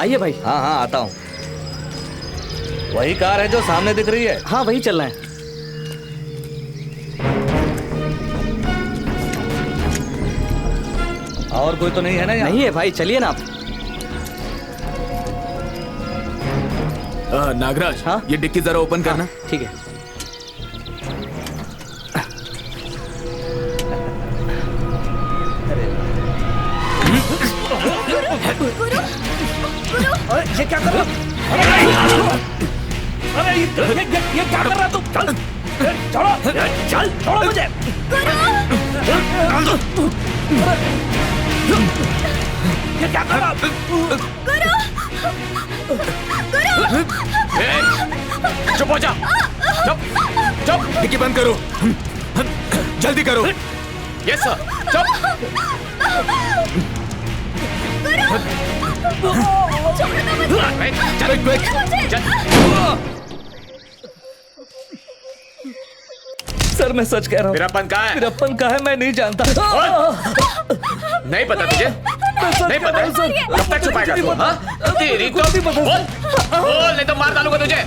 आइए भाई। हाँ हाँ आता हूँ। वही कार है जो सामने दिख रही है? हाँ वही चलना है। और कोई तो नहीं है ना यहाँ? नहीं है भाई, चलिए ना आप। नागराज। हाँ? ये डिक्की जरा ओपन करना। ठीक है। ये क्या कर रहा? अरे ये क्या कर रहा तू? चल छोड़ो, चल छोड़ो मुझे। ये क्या कर रहा? चुप हो जा। चुप चुप। डिक्की बंद करो, जल्दी करो। Yes sir. सर मैं सच कह रहा हूँ। वीरप्पन कहाँ है? वीरप्पन कहाँ है मैं नहीं जानता। नहीं पता तुझे? नहीं पता है? कब तक छुपाएगा तू? हाँ? तेरी तो बोल नहीं तो मार डालूंगा तुझे।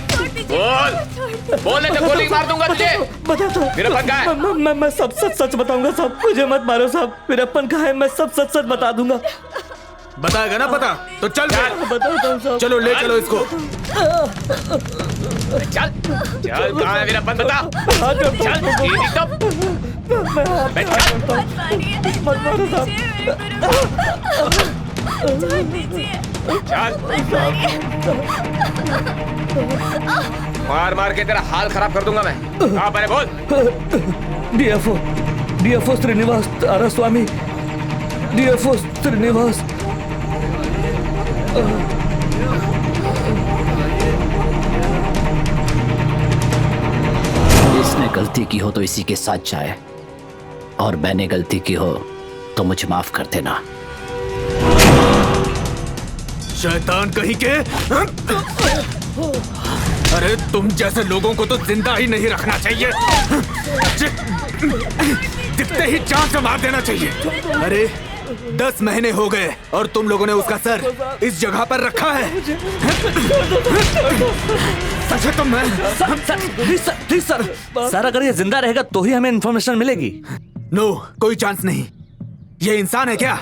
बोल नहीं तो गोली मार दूंगा तुझे। वीरप्पन कहाँ है? मैं सब सच बताऊंगा साहब। मुझे मत मारो साहब। वीरप्पन कहाँ है मैं सब सच बता दूंगा। बताएगा ना पता तो चल बताता हूँ साहब। चलो ले चलो इसको। चल चल कहाँ है वीरप्पन बता। चल तेरी तो मत मारो साहब। मार मार के तेरा हाल खराब कर दूंगा मैं। हाँ पहले बोल। डीएफओ श्रीनिवास आरास्वामी। डीएफओ श्रीनिवास। इसने गलती की हो तो इसी के साथ जाए, और मैंने गलती की हो तो मुझे माफ कर देना। शैतान कहीं के। अरे तुम जैसे लोगों को तो जिंदा ही नहीं रखना चाहिए। दिखते ही जान से मार देना चाहिए। अरे 10 महीने हो गए और तुम लोगों ने उसका सर इस जगह पर रखा है। अच्छा तो मैं प्लीज सर अगर ये जिंदा रहेगा तो ही हमें इन्फॉर्मेशन मिलेगी। नो कोई चांस नहीं। ये इंसान है क्या?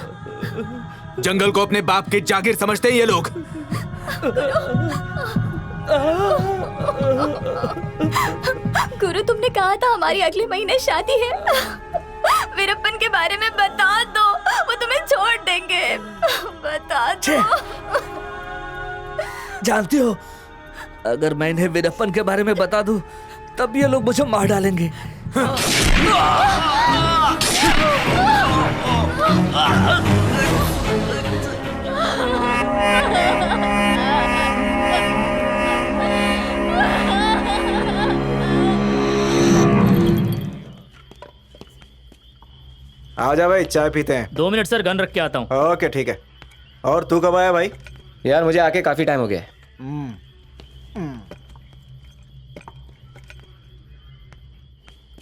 जंगल को अपने बाप की जागीर समझते हैं ये लोग। गुरु तुमने कहा था हमारी अगले महीने शादी है। वीरप्पन के बारे में बता दो, वो तुम्हें छोड़ देंगे। बता दो। जानती हो अगर मैं इन्हें वीरप्पन के बारे में बता दूं तब ये लोग मुझे मार डालेंगे। आजा भाई चाय पीते हैं। 2 मिनट सर, गन रख के आता हूँ। ओके ठीक है। और तू कब आया भाई? यार मुझे आके काफी टाइम हो गया।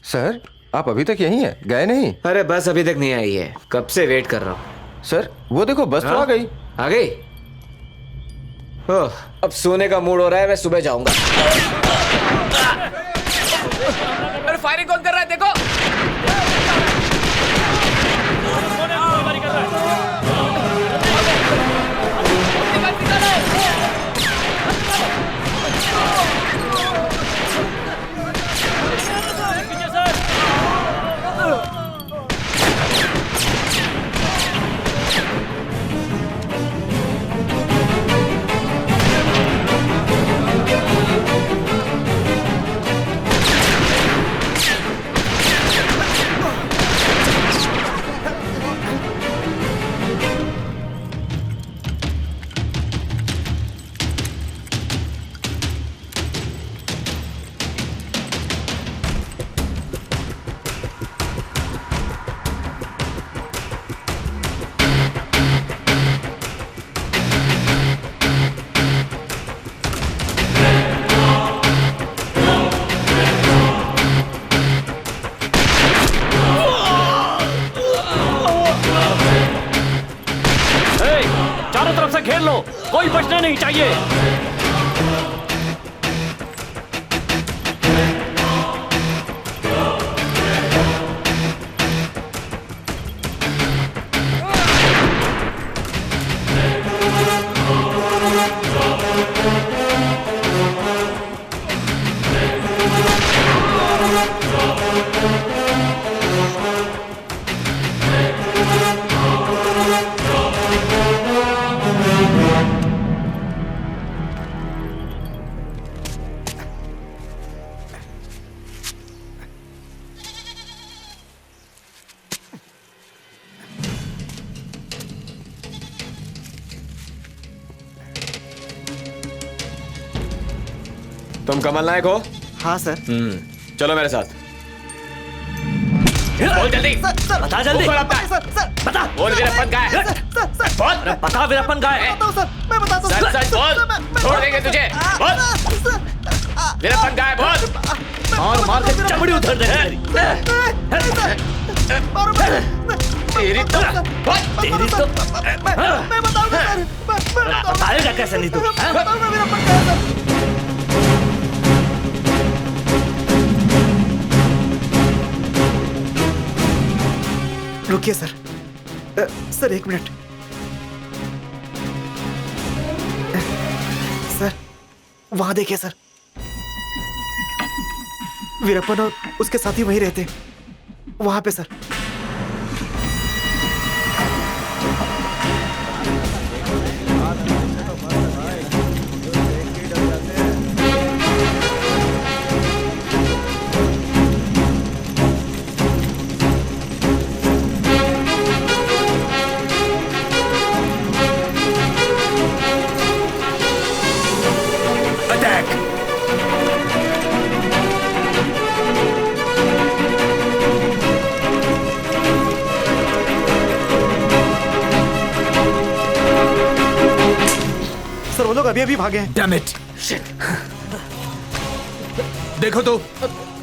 सर आप अभी तक यहीं हैं, गए नहीं? अरे बस अभी तक नहीं आई है, कब से वेट कर रहा हूँ। सर वो देखो बस तो आ गई। आ गई? ओह, अब सोने का मूड हो रहा है, मैं सुबह जाऊंगा। अरे फायरिंग कौन कर रहा है देखो। कोई बचना नहीं चाहिए। तुम कमल नायक हो? हाँ सर। चलो मेरे साथ। बोल जल्दी, बता जल्दी, बता। बोल वीरप्पन कहाँ है? बोल। अरे बता वीरप्पन कहाँ है? सच सच बोल, छोड़ देंगे तुझे। बोल वीरप्पन कहाँ है? बोल। मार मार के चमड़ी उधर दे तेरी तो मैं बताऊंगा सर, बताएगा कैसे नहीं तू? बताऊंगा वीरप्पन कहाँ है सर। रुकिए सर, सर 1 मिनट। सर वहां देखिए सर, वीरप्पन और उसके साथी वहीं रहते, वहां पे सर। सर वो लोग अभी अभी भागे हैं। Damn it! देखो तो,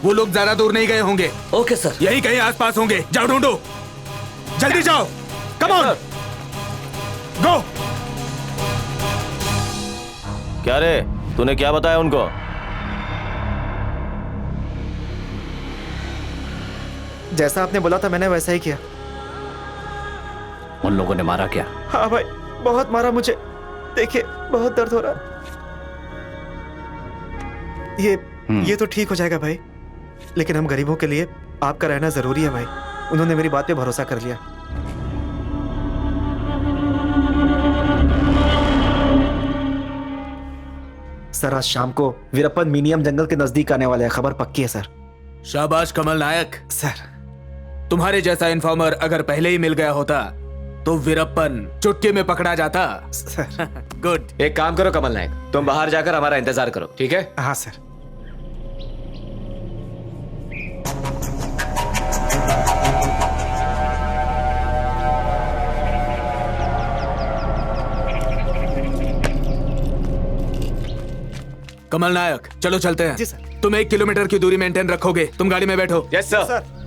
वो लोग ज्यादा दूर नहीं गए होंगे। Okay sir. यही कहीं आसपास होंगे, जाओ ढूंढो, जल्दी जाओ, कम ऑन, गो। क्या रे, तूने क्या बताया उनको? जैसा आपने बोला था मैंने वैसा ही किया। उन लोगों ने मारा क्या? हाँ भाई, बहुत मारा मुझे, देखिए बहुत दर्द हो रहा है। ये तो ठीक हो जाएगा भाई, लेकिन हम गरीबों के लिए आपका रहना जरूरी है भाई। उन्होंने मेरी बात पे भरोसा कर लिया। सर आज शाम को वीरप्पन मीनियम जंगल के नजदीक आने वाले हैं, खबर पक्की है सर। शाबाश कमल नायक। सर तुम्हारे जैसा इन्फॉर्मर अगर पहले ही मिल गया होता तो वीरप्पन चुटकी में पकड़ा जाता। गुड। एक काम करो कमल नायक, तुम बाहर जाकर हमारा इंतजार करो, ठीक है? हाँ सर। कमल नायक चलो चलते हैं। जी सर। तुम 1 किलोमीटर की दूरी मेंटेन रखोगे, तुम गाड़ी में बैठो। Yes sir.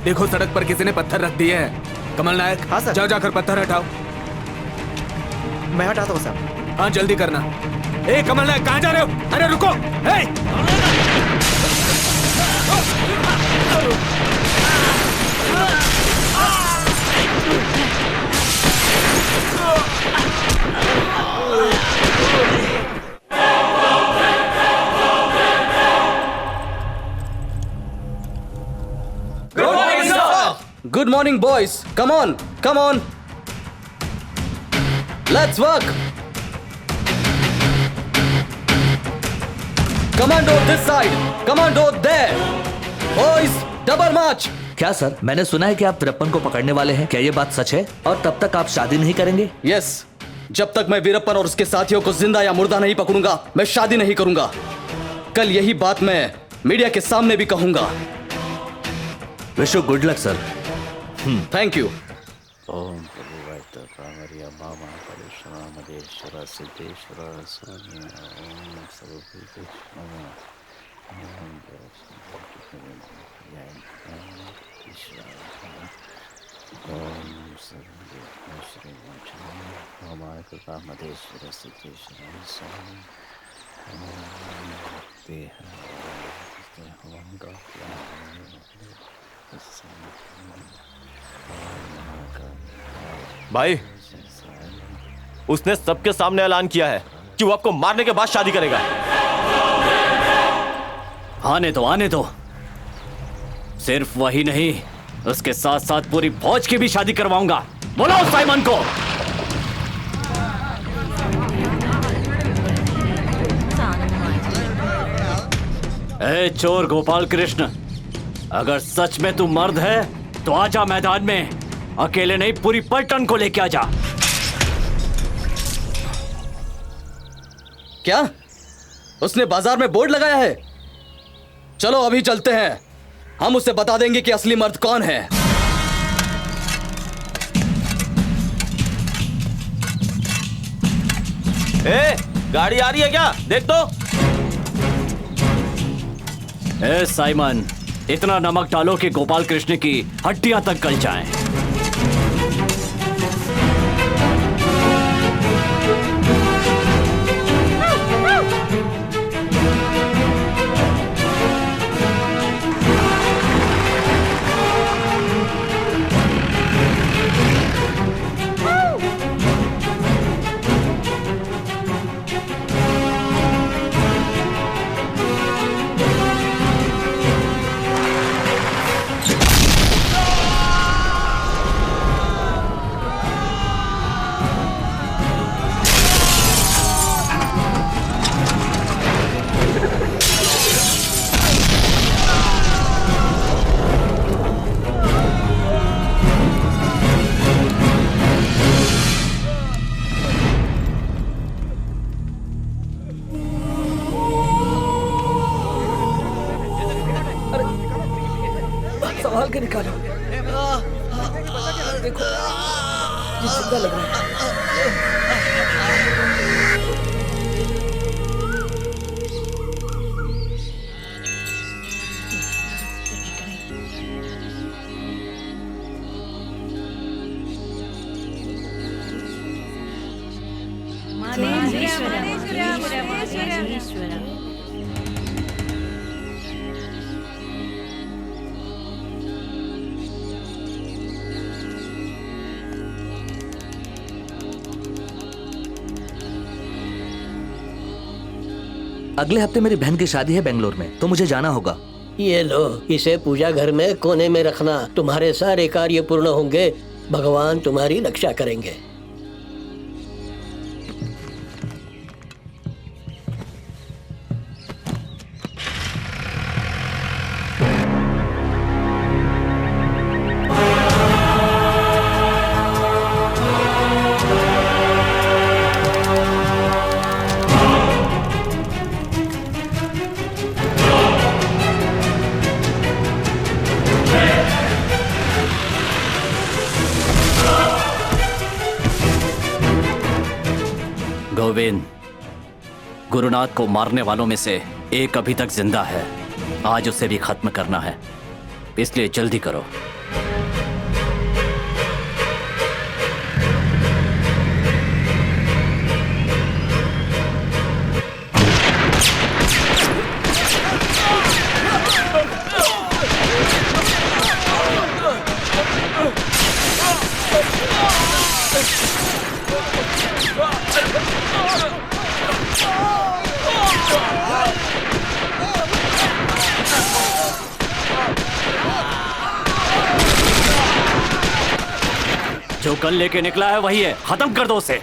देखो सड़क पर किसी ने पत्थर रख दिए हैं। कमल नायक, हाँ सर। जाओ जाकर पत्थर हटाओ। मैं हटाता हूँ साहब। हाँ जल्दी करना। ए कमल नायक कहाँ जा रहे हो? अरे रुको। Good morning, boys. Come on, come on. Let's work. Commando this side, commando there. Boys, double march. क्या सर, मैंने सुना है कि आप वीरप्पन को पकड़ने वाले हैं, क्या ये बात सच है? और तब तक आप शादी नहीं करेंगे? Yes, जब तक मैं वीरप्पन और उसके साथियों को जिंदा या मुर्दा नहीं पकड़ूंगा, मैं शादी नहीं करूंगा। कल यही बात मैं मीडिया के सामने भी कहूंगा। Wish you good luck sir. Thank you. ओम कामरिया मामा कलेश्वर मदेश्वर सिद्धेश्वर स्वामी ओम सर्वभूतेश्वर ओम कृपा मदेश्वर सिद्धेश्वर स्वामी भाई, उसने सबके सामने ऐलान किया है कि वो आपको मारने के बाद शादी करेगा। आने दो। सिर्फ वही नहीं, उसके साथ साथ पूरी फौज की भी शादी करवाऊंगा। बुलाओ साइमन को। ए चोर गोपाल कृष्ण, अगर सच में तू मर्द है तो आजा मैदान में। अकेले नहीं, पूरी पलटन को लेके आजा। क्या उसने बाजार में बोर्ड लगाया है? चलो अभी चलते हैं, हम उसे बता देंगे कि असली मर्द कौन है। ए, गाड़ी आ रही है क्या? देख तो। ए साइमन, इतना नमक डालो कि गोपाल कृष्ण की हड्डियां तक गल जाएं। संभाल के निकालो। देखो ये जिंदा लग रहा है। अगले हफ्ते मेरी बहन की शादी है बेंगलोर में, तो मुझे जाना होगा। ये लो, इसे पूजा घर में कोने में रखना। तुम्हारे सारे कार्य पूर्ण होंगे, भगवान तुम्हारी रक्षा करेंगे। गोविंद, गुरुनाथ को मारने वालों में से एक अभी तक जिंदा है। आज उसे भी खत्म करना है, इसलिए जल्दी करो। जो कल लेके निकला है वही है, खत्म कर दो उसे।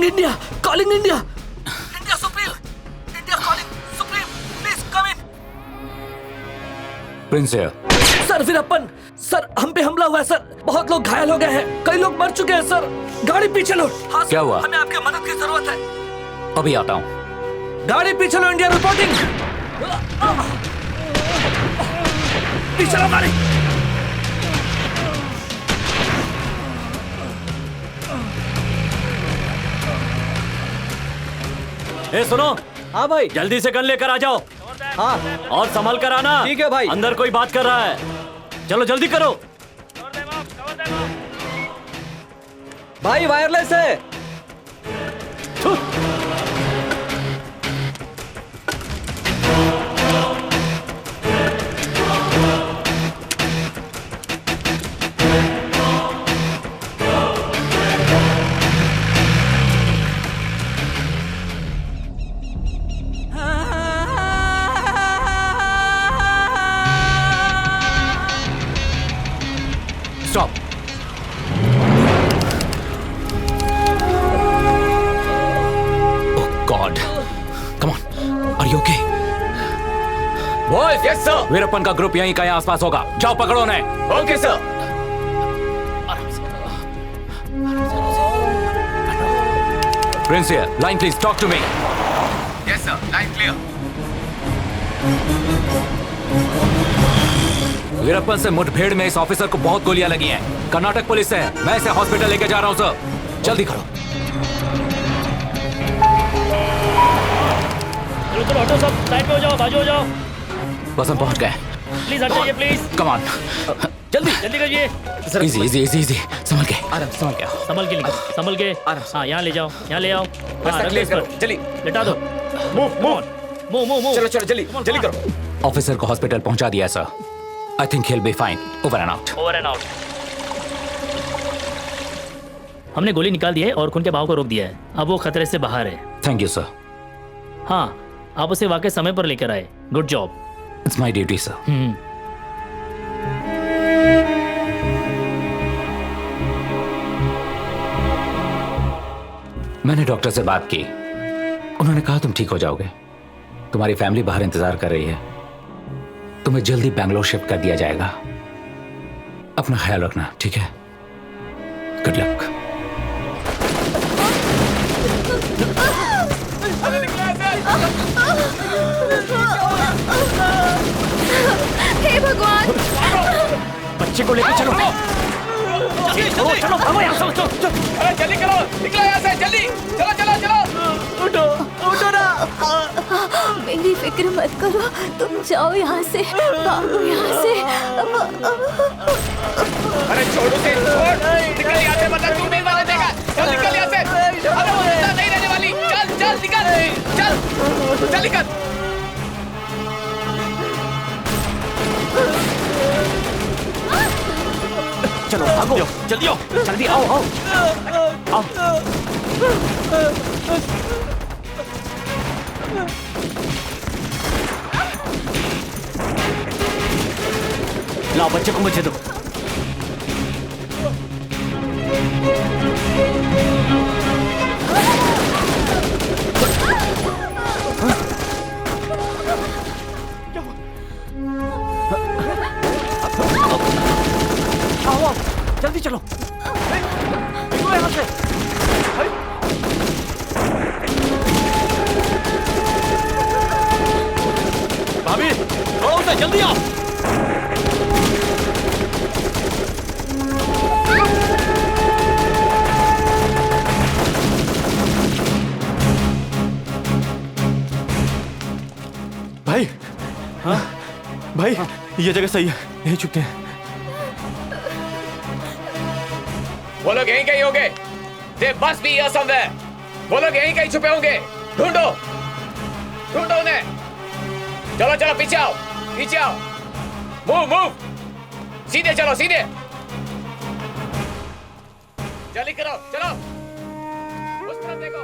India, calling India, India supreme, India calling supreme, please come in. Prince here. Sir Veerappan, sir हम पे हमला हुआ है सर, बहुत लोग घायल हो गए हैं, कई लोग मर चुके हैं सर, गाड़ी पीछे लो। हाँ क्या हुआ? हमें आपकी मदद की जरूरत है। अभी आता हूँ। गाड़ी पीछे लो, इंडिया रिपोर्टिंग। पीछे लो गाड़ी। ए सुनो। हाँ भाई, जल्दी से गन लेकर आ जाओ। हाँ, और संभल कर आना। ठीक है भाई। अंदर कोई बात कर रहा है, चलो जल्दी करो। भाई वायरलेस है। Stop. Oh God. Come on. Are you okay? Boys. Yes sir. Veerappan का ग्रुप यहीं कहीं आसपास होगा, जाओ पकड़ो उन्हें। Okay sir. Prince here. Line please. Talk to me. Yes sir. Line clear. Veerappan से मुठभेड़ में इस ऑफिसर को बहुत गोलियां लगी हैं। कर्नाटक पुलिस से है, मैं इसे हॉस्पिटल लेके जा रहा हूं सर, जल्दी करो। चलो चलो हटो सब, साइड पे हो जाओ, बाजू हो जाओ। बस हम पहुंच गए। प्लीज हट जाइए प्लीज। Come on. जल्दी जल्दी करिए। इजी इजी इजी इजी, संभल के, संभल के, संभल के, संभल के। हाँ यहाँ ले जाओ, यहाँ ले आओ। हाँ रख दो इस पर, जल्दी लेटा दो। Move move move move move. चलो चलो जल्दी जल्दी करो। ऑफिसर को हॉस्पिटल पहुंचा दिया sir. I think he'll be fine. Over and out. Over and out. हमने गोली निकाल दी है और खून के बहाव को रोक दिया है, अब वो खतरे से बाहर है। Thank you, sir. हाँ, आप उसे वाकई समय पर लेकर आए। Good job. It's my duty, sir. मैंने डॉक्टर से बात की, उन्होंने कहा तुम ठीक हो जाओगे। तुम्हारी फैमिली बाहर इंतजार कर रही है, तुम्हें जल्दी बैंगलोर शिफ्ट कर दिया जाएगा। अपना ख्याल रखना, ठीक है? Good luck. हे भगवान, बच्चे को लेकर चलो। चलो चलो भागो यहाँ से, अरे जल्दी करो, निकलो यहाँ से जल्दी, चलो चलो चलो। उठो उठो ना। मेरी फिक्र मत करो, तुम जाओ यहाँ से, भागो यहाँ से। अरे छोड़ो से, छोड़, निकल यहाँ से, मतलब तू नहीं मारने देगा। चल निकल यहाँ से, अरे वो जिंदा नहीं रहने वाली। चल चल निकल, चल चल निकल। चलो भागो, जल्दी आओ, जल्दी आओ आओ आओ। लाओ बच्चे को मुझे दो। आओ जल्दी चलो। यहाँ से। भाभी, थोड़ा उसे जल्दी आओ। भाई, हाँ भाई, ये जगह सही है, यहीं छुपते हैं। वो लोग यहीं कहीं होंगे। They must be here somewhere. वो लोग यहीं कहीं छुपे होंगे। ढूंढो, ढूंढो उन्हें। चलो चलो पीछे आओ, पीछे आओ। मूव मूव, सीधे चलो सीधे। जल्दी करो, चलो। उस तरफ देखो।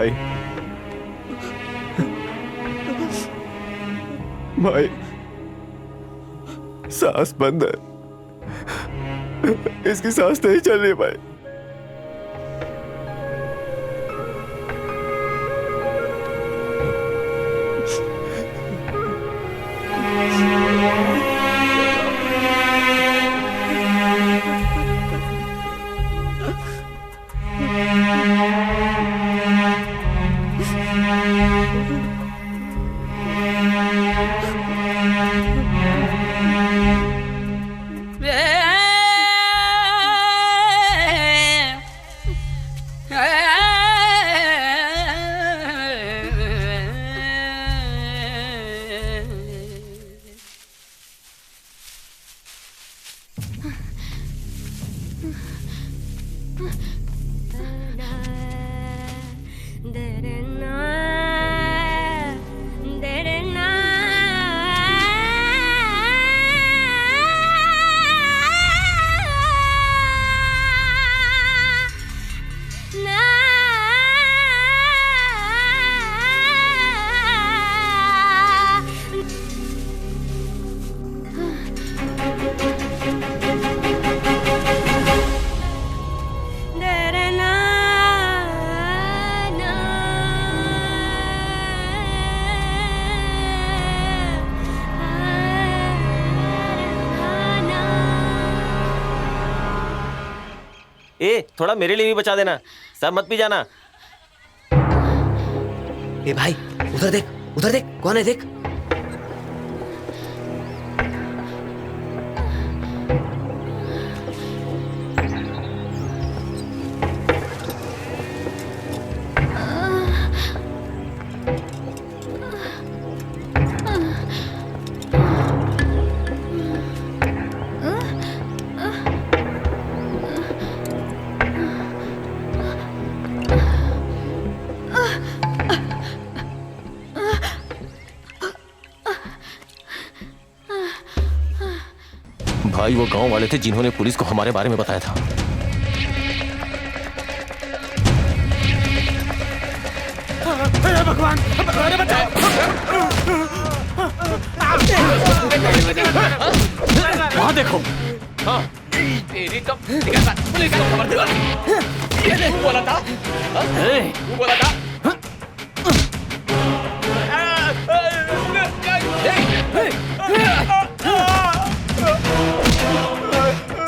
भाई। भाई सांस बंद है, इसकी सांस नहीं चल रही भाई। ए थोड़ा मेरे लिए भी बचा देना, सब मत पी जाना। ए भाई उधर देख, उधर देख, कौन है देख। भाई वो गांव वाले थे जिन्होंने पुलिस को हमारे बारे में बताया था। भगवान, अरे बचाओ। वहां देखो। हाँ। तेरी तो पुलिस को खबर दिला। ये बोला था। बोला था।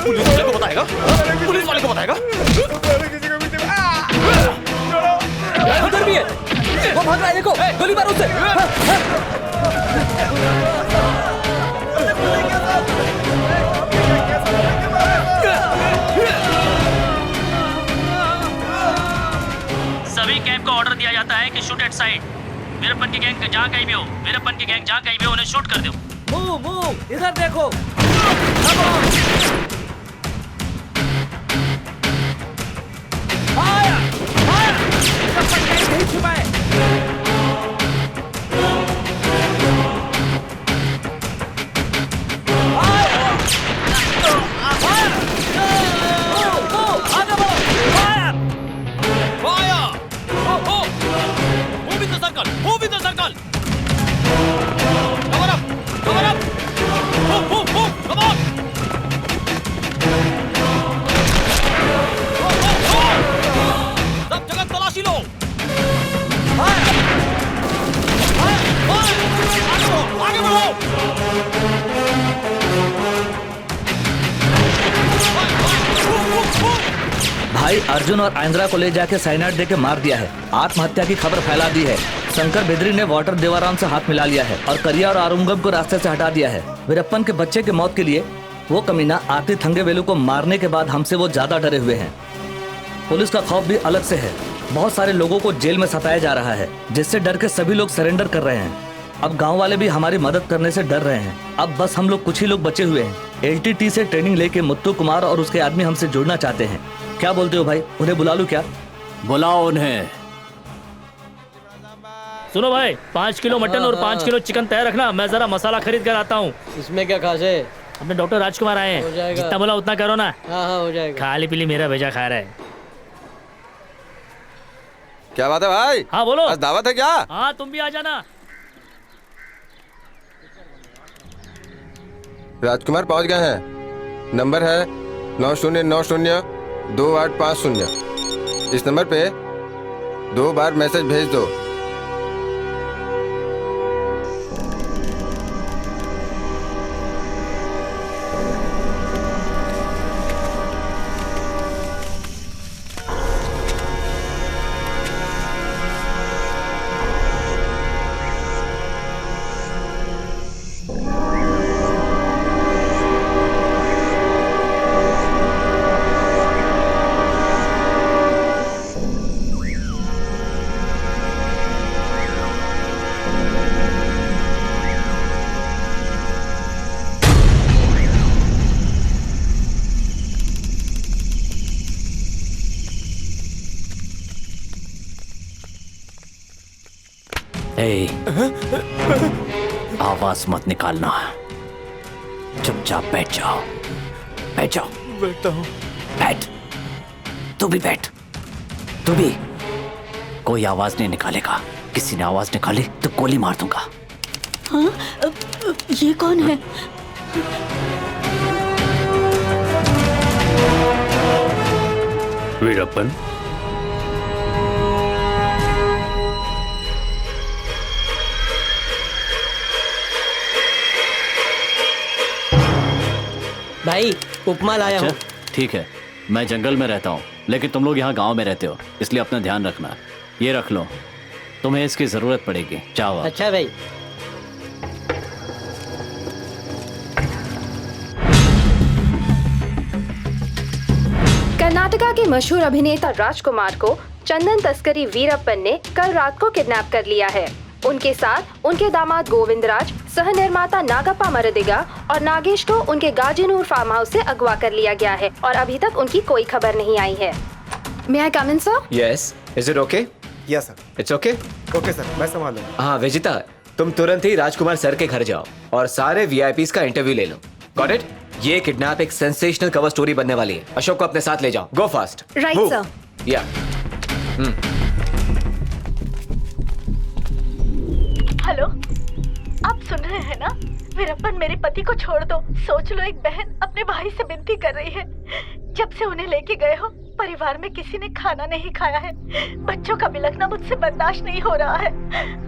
पुलिस वाले को बताएगा, पुलिस वाले को बताएगा। उधर भी है, वो भाग रहा है, देखो गोली मारो उसे। सभी कैंप को ऑर्डर दिया जाता है कि शूट एट साइड। वीरप्पन की गैंग जहाँ कहीं भी हो, वीरप्पन की गैंग जहाँ कहीं भी हो, उन्हें शूट कर दो। मूव, इधर देखो। भाई अर्जुन और आंद्रा को ले जाके साइनाइड देके मार दिया है। आत्महत्या की खबर फैला दी है। शंकर बेदरी ने वाटर देवाराम से हाथ मिला लिया है और करिया और आरुंगम को रास्ते से हटा दिया है। वीरप्पन के बच्चे की मौत के लिए वो कमीना आरती थंगेवेलु को मारने के बाद हमसे वो ज्यादा डरे हुए हैं। पुलिस का खौफ भी अलग से है। बहुत सारे लोगों को जेल में सताया जा रहा है, जिससे डर के सभी लोग सरेंडर कर रहे हैं। अब गांव वाले भी हमारी मदद करने से डर रहे हैं। अब बस हम लोग कुछ ही लोग बचे हुए हैं। एलटीटी से ट्रेनिंग लेके मुत्तू कुमार और उसके आदमी हमसे जुड़ना चाहते हैं। क्या बोलते हो भाई, उन्हें बुला लूं क्या? बुलाओ उन्हें। सुनो भाई, 5 किलो मटन और 5 किलो चिकन तैयार रखना, मैं जरा मसाला खरीद कर आता हूँ। इसमें क्या खास है? अपने डॉक्टर राजकुमार आए हैं, जितना बोला उतना करो ना। हाँ हाँ हो जाएगा। खाली पीली मेरा भेजा खा रहा है। क्या बात है भाई? हाँ बोलो। आज दावत है क्या? हाँ तुम भी आ जाना। राजकुमार पहुंच गए हैं। नंबर है 90902850। इस नंबर पे 2 बार मैसेज भेज दो। आवाज मत निकालना, चुपचाप बैठ जाओ। बैठ जाओ। बैठता हूँ। बैठ। तू भी बैठ। तू भी। कोई आवाज नहीं निकालेगा। किसी ने आवाज निकाली तो गोली मार दूंगा। हाँ? ये कौन है? वीरप्पन, भाई उपमा लाया हूँ। ठीक है, मैं जंगल में रहता हूँ, लेकिन तुम लोग यहाँ गांव में रहते हो, इसलिए अपना ध्यान रखना। ये रख लो, तुम्हें इसकी जरूरत पड़ेगी। जाओ। अच्छा भाई। कर्नाटका के मशहूर अभिनेता राजकुमार को चंदन तस्करी वीरप्पन ने कल रात को किडनैप कर लिया है। उनके साथ उनके दामाद गोविंदराज, सह निर्माता नागप्पा मरदिगा और नागेश को उनके गाजीनूर फार्म हाउस से अगवा कर लिया गया है और अभी तक उनकी कोई खबर नहीं आई है। May I come in, sir? Yes. Is it okay? Yes, sir. It's okay? Okay, sir. मैं संभाल लूंगा। हाँ विजिता, तुम तुरंत ही राजकुमार सर के घर जाओ और सारे VIPs का इंटरव्यू ले लो। Got it? ये किडनैप एक सेंसेशनल कवर स्टोरी बनने वाली है। अशोक को अपने साथ ले जाओ। Go fast. Right, Move. sir. Yeah. Hello, आप सुन रहे हैं ना? वीरप्पन, मेरे पति को छोड़ दो। सोच लो, एक बहन अपने भाई से विनती कर रही है। जब से उन्हें लेके गए हो, परिवार में किसी ने खाना नहीं खाया है। बच्चों का बिलखना मुझसे बर्दाश्त नहीं हो रहा है।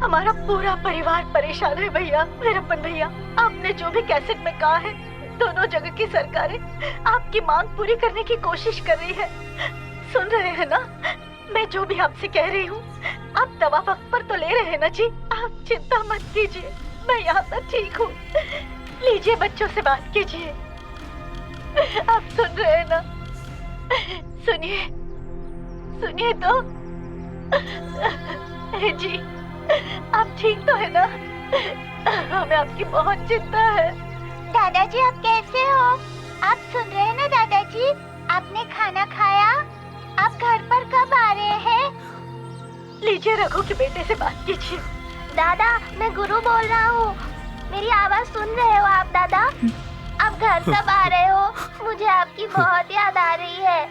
हमारा पूरा परिवार परेशान है भैया। वीरप्पन भैया, आपने जो भी कैसेट में कहा है, दोनों जगह की सरकारें आपकी मांग पूरी करने की कोशिश कर रही है। सुन रहे हैं ना? मैं जो भी आपसे कह रही हूँ, आप दवा वक्त पर तो ले रहे हैं ना जी? आप चिंता मत कीजिए, मैं यहाँ पर ठीक हूँ। लीजिए, बच्चों से बात कीजिए। आप सुन रहे हैं ना? सुनिए, सुनिए तो। जी, आप ठीक तो है ना? हमें आपकी बहुत चिंता है। दादाजी, आप कैसे हो? आप सुन रहे हैं ना दादाजी? आपने खाना खाया? आप घर पर कब आ रहे हैं? लीजिए, रघु के बेटे से बात कीजिए। दादा, मैं गुरु बोल रहा हूँ। मेरी आवाज सुन रहे हो आप दादा? आप घर कब आ रहे हो? मुझे आपकी बहुत याद आ रही है।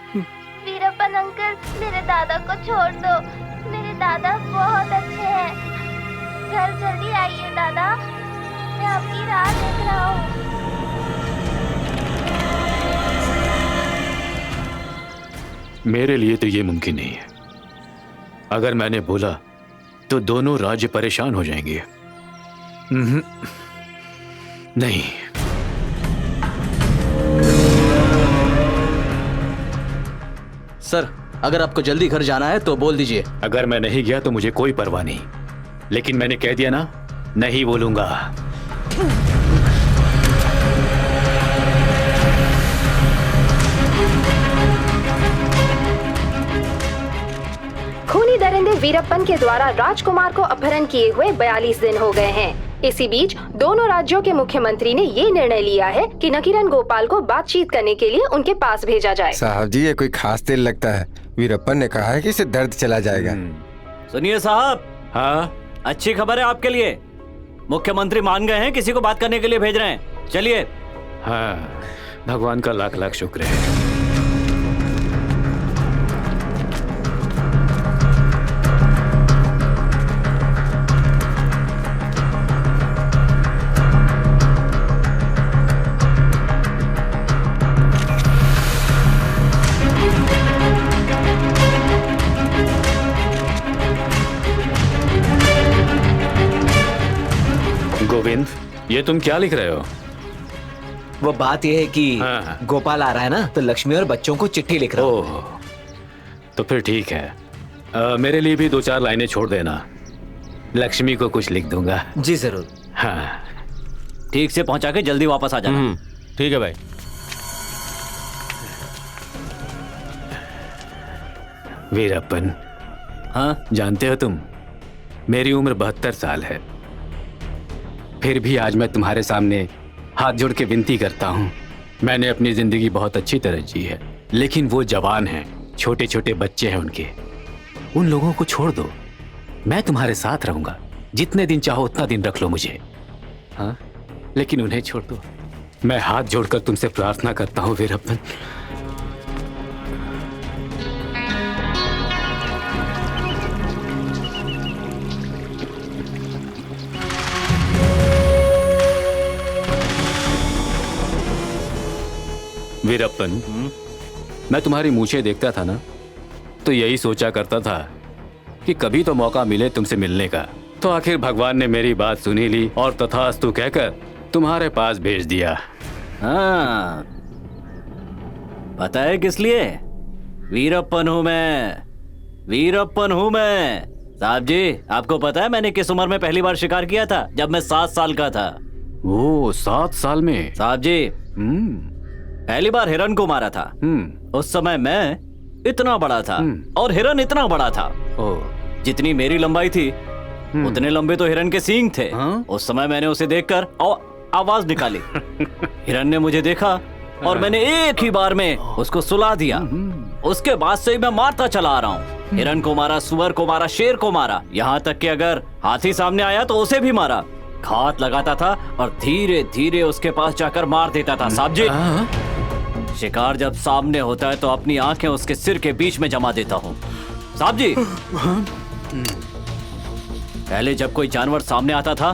वीरप्पन अंकल, मेरे दादा को छोड़ दो। मेरे दादा बहुत अच्छे हैं। घर जल्दी आइए दादा, मैं आपकी राह देख रहा हूँ। मेरे लिए तो ये मुमकिन नहीं है। अगर मैंने बोला तो दोनों राज्य परेशान हो जाएंगे। नहीं। सर, अगर आपको जल्दी घर जाना है तो बोल दीजिए। अगर मैं नहीं गया तो मुझे कोई परवाह नहीं, लेकिन मैंने कह दिया ना, नहीं बोलूंगा। खूनी दरिंदे वीरप्पन के द्वारा राजकुमार को अपहरण किए हुए 42 दिन हो गए हैं। इसी बीच दोनों राज्यों के मुख्यमंत्री ने ये निर्णय लिया है कि नकीरन गोपाल को बातचीत करने के लिए उनके पास भेजा जाए। साहब जी, ये कोई खास तेल लगता है। वीरप्पन ने कहा है कि इससे दर्द चला जाएगा। सुनिए साहब। हाँ, अच्छी खबर है आपके लिए। मुख्यमंत्री मान गए हैं, किसी को बात करने के लिए भेज रहे हैं। चलिए। हाँ, भगवान का लाख लाख शुक्र है। ये तुम क्या लिख रहे हो? वो बात ये है कि गोपाल आ रहा है ना, तो लक्ष्मी और बच्चों को चिट्ठी लिख रहा हूँ। तो फिर ठीक है, मेरे लिए भी 2-4 लाइनें छोड़ देना। लक्ष्मी को कुछ लिख दूंगा। जी जरूर। हाँ, ठीक से पहुंचा के जल्दी वापस आ जाना। ठीक है भाई। वीरप्पन, हाँ जानते हो तुम, मेरी उम्र 72 साल है, फिर भी आज मैं तुम्हारे सामने हाथ जोड़ के विनती करता हूँ। मैंने अपनी जिंदगी बहुत अच्छी तरह जी है, लेकिन वो जवान हैं, छोटे छोटे बच्चे हैं उनके, उन लोगों को छोड़ दो। मैं तुम्हारे साथ रहूंगा, जितने दिन चाहो उतना दिन रख लो मुझे, हाँ, लेकिन उन्हें छोड़ दो। मैं हाथ जोड़कर तुमसे प्रार्थना करता हूँ वीरप्पन। वीरप्पन, मैं तुम्हारी मूछें देखता था ना, तो यही सोचा करता था कि कभी तो मौका मिले तुमसे मिलने का। तो आखिर भगवान ने मेरी बात सुनी ली और तथास्तु कहकर तुम्हारे पास भेज दिया। हाँ, पता है किस लिए? वीरप्पन हूं मैं, वीरप्पन हूं मैं। साहब जी, आपको पता है मैंने किस उम्र में पहली बार शिकार किया था? जब मैं 7 साल का था। वो 7 साल में? साहब जी, पहली बार हिरन को मारा था। उस समय मैं इतना बड़ा था और हिरन इतना बड़ा था। जितनी मेरी लंबाई थी उतने लंबे तो हिरन के सींग थे। उस समय मैंने उसे देखकर आवाज निकाली। हिरन ने मुझे देखा और मैंने एक ही बार में उसको सुला दिया। उसके बाद से मैं मारता चला आ रहा हूँ। हिरन को मारा, सुअर को मारा, शेर को मारा, यहाँ तक कि अगर हाथी सामने आया तो उसे भी मारा। घात लगाता था और धीरे धीरे उसके पास जाकर मार देता था। साहब जी, शिकार जब सामने होता है तो अपनी आंखें उसके सिर के बीच में जमा देता हूँ। साहब जी, पहले जब कोई जानवर सामने आता था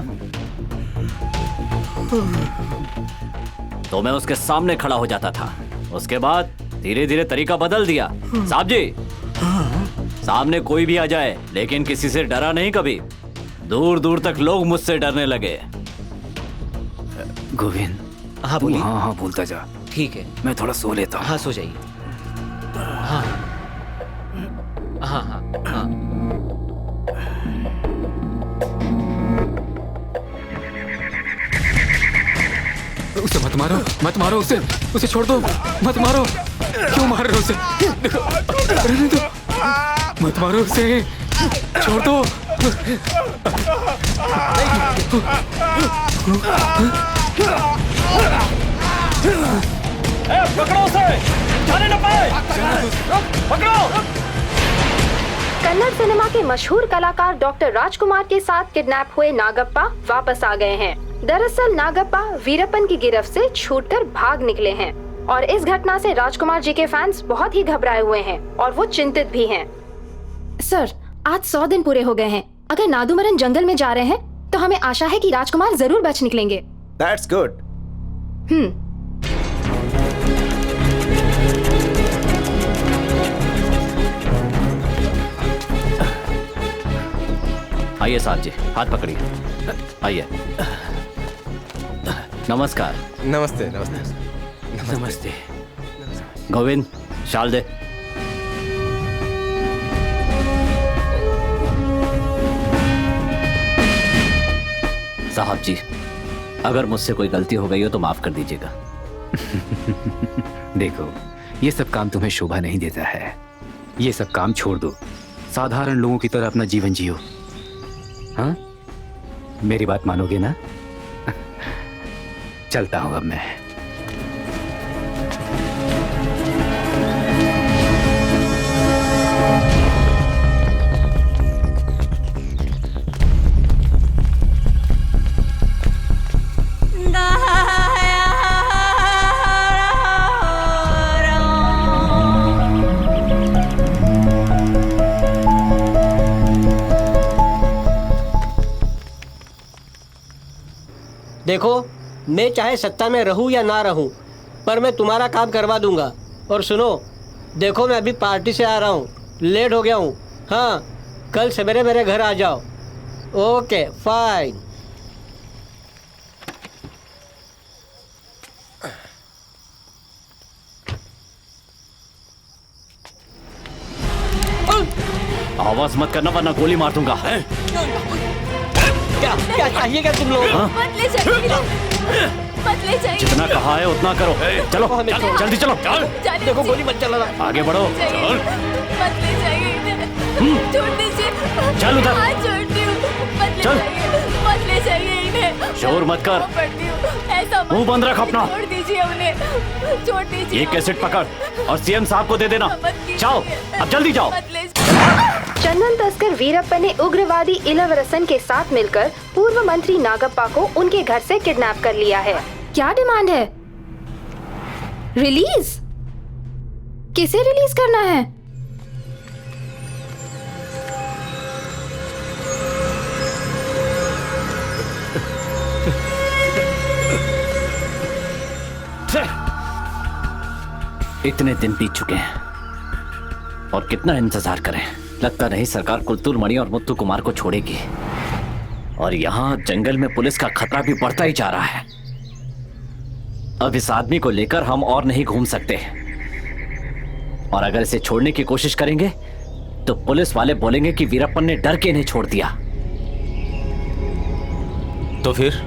तो मैं उसके सामने खड़ा हो जाता था। उसके बाद धीरे धीरे तरीका बदल दिया। साहब जी, सामने कोई भी आ जाए लेकिन किसी से डरा नहीं कभी। दूर दूर तक लोग मुझसे डरने लगे। गोविंद। हाँ बोलिए। हाँ बोलता जा। ठीक है, मैं थोड़ा सो लेता हूँ। हाँ सो जाइए। हाँ हाँ हाँ हाँ। उसे मत मारो, मत मारो उसे, उसे छोड़ दो, मत मारो। क्यों मार रहे हो उसे? रहने दो, मत मारो उसे, छोड़ दो। पकड़ो उसे, जाने न पाए, पकड़ो। कन्नड़ सिनेमा के मशहूर कलाकार डॉक्टर राजकुमार के साथ किडनैप हुए नागप्पा वापस आ गए हैं। दरअसल नागप्पा वीरप्पन की गिरफ्त से छूटकर भाग निकले हैं और इस घटना से राजकुमार जी के फैंस बहुत ही घबराए हुए हैं और वो चिंतित भी हैं। सर, आज 100 दिन पूरे हो गए हैं। अगर नादुमरन जंगल में जा रहे हैं तो हमें आशा है कि राजकुमार जरूर बच निकलेंगे। That's good. आइए साहब जी, हाथ पकड़िए, आइए। नमस्कार। नमस्ते नमस्ते नमस्ते। गोविंद, शाल दे। साहब जी, अगर मुझसे कोई गलती हो गई हो तो माफ कर दीजिएगा। देखो, ये सब काम तुम्हें शोभा नहीं देता है। ये सब काम छोड़ दो, साधारण लोगों की तरह अपना जीवन जियो। हाँ, मेरी बात मानोगे ना? चलता हूं अब मैं। देखो, मैं चाहे सत्ता में रहूं या ना रहूं, पर मैं तुम्हारा काम करवा दूंगा। और सुनो, देखो मैं अभी पार्टी से आ रहा हूँ, लेट हो गया हूँ। हाँ, कल सवेरे मेरे घर आ जाओ। Okay, fine. आवाज मत करना वरना गोली मार दूंगा। क्या क्या चाहिए क्या तुम लोग? मत ले जाइए, मत ले जाइए। जितना कहा है उतना करो। चलो जल्दी चलो। देखो गोली मत चलाना। आगे बढ़ो। मत ले जाइए इन्हें। छोड़ दीजिए। चल उधर। हाथ जोड़ती हूँ। मत ले चल। जाइए, मत ले जाइए इन्हें। शोर मत कर। पड़ती हूँ। ऐसा मत। मुंह बंद रख अपना। छोड़ दीजिए उन्हें। छोड़ दीजिए। ये कैसेट पकड़ और सीएम साहब को दे देना। जाओ अब जल्दी जाओ। चंदन तस्कर वीरप्पन ने उग्रवादी इलवरसन के साथ मिलकर पूर्व मंत्री नागप्पा को उनके घर से किडनैप कर लिया है। क्या डिमांड है? रिलीज? किसे रिलीज करना है? इतने दिन बीत चुके हैं और कितना इंतजार करें। लगता नहीं सरकार कुलतूल मणि और मुत्तू कुमार को छोड़ेगी। और यहाँ जंगल में पुलिस का खतरा भी बढ़ता ही जा रहा है। अब इस आदमी को लेकर हम और नहीं घूम सकते और अगर इसे छोड़ने की कोशिश करेंगे तो पुलिस वाले बोलेंगे कि वीरप्पन ने डर के इन्हें छोड़ दिया। तो फिर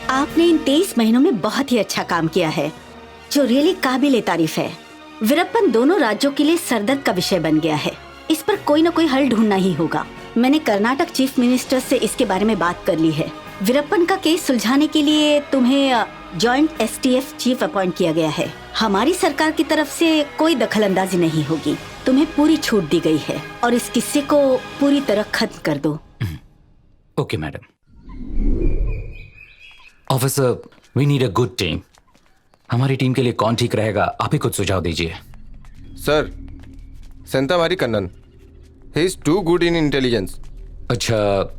आपने इन 23 महीनों में बहुत ही अच्छा काम किया है, जो रियली काबिल तारीफ है। वीरप्पन दोनों राज्यों के लिए सरदर्द का विषय बन गया है। इस पर कोई न कोई हल ढूंढना ही होगा। मैंने कर्नाटक चीफ मिनिस्टर से इसके बारे में बात कर ली है। वीरप्पन का केस सुलझाने के लिए तुम्हें जॉइंट एसटीएफ चीफ अपॉइंट किया गया है। हमारी सरकार की तरफ से कोई दखलंदाजी नहीं होगी। तुम्हें पूरी छूट दी गई है और इस किस्से को पूरी तरह खत्म कर दो। Okay madam. Officer, we need a good team. हमारी टीम के लिए कौन ठीक रहेगा? आप ही कुछ सुझाव दीजिए। Sir, Senthamarai Kannan, he is too good in intelligence. अच्छा,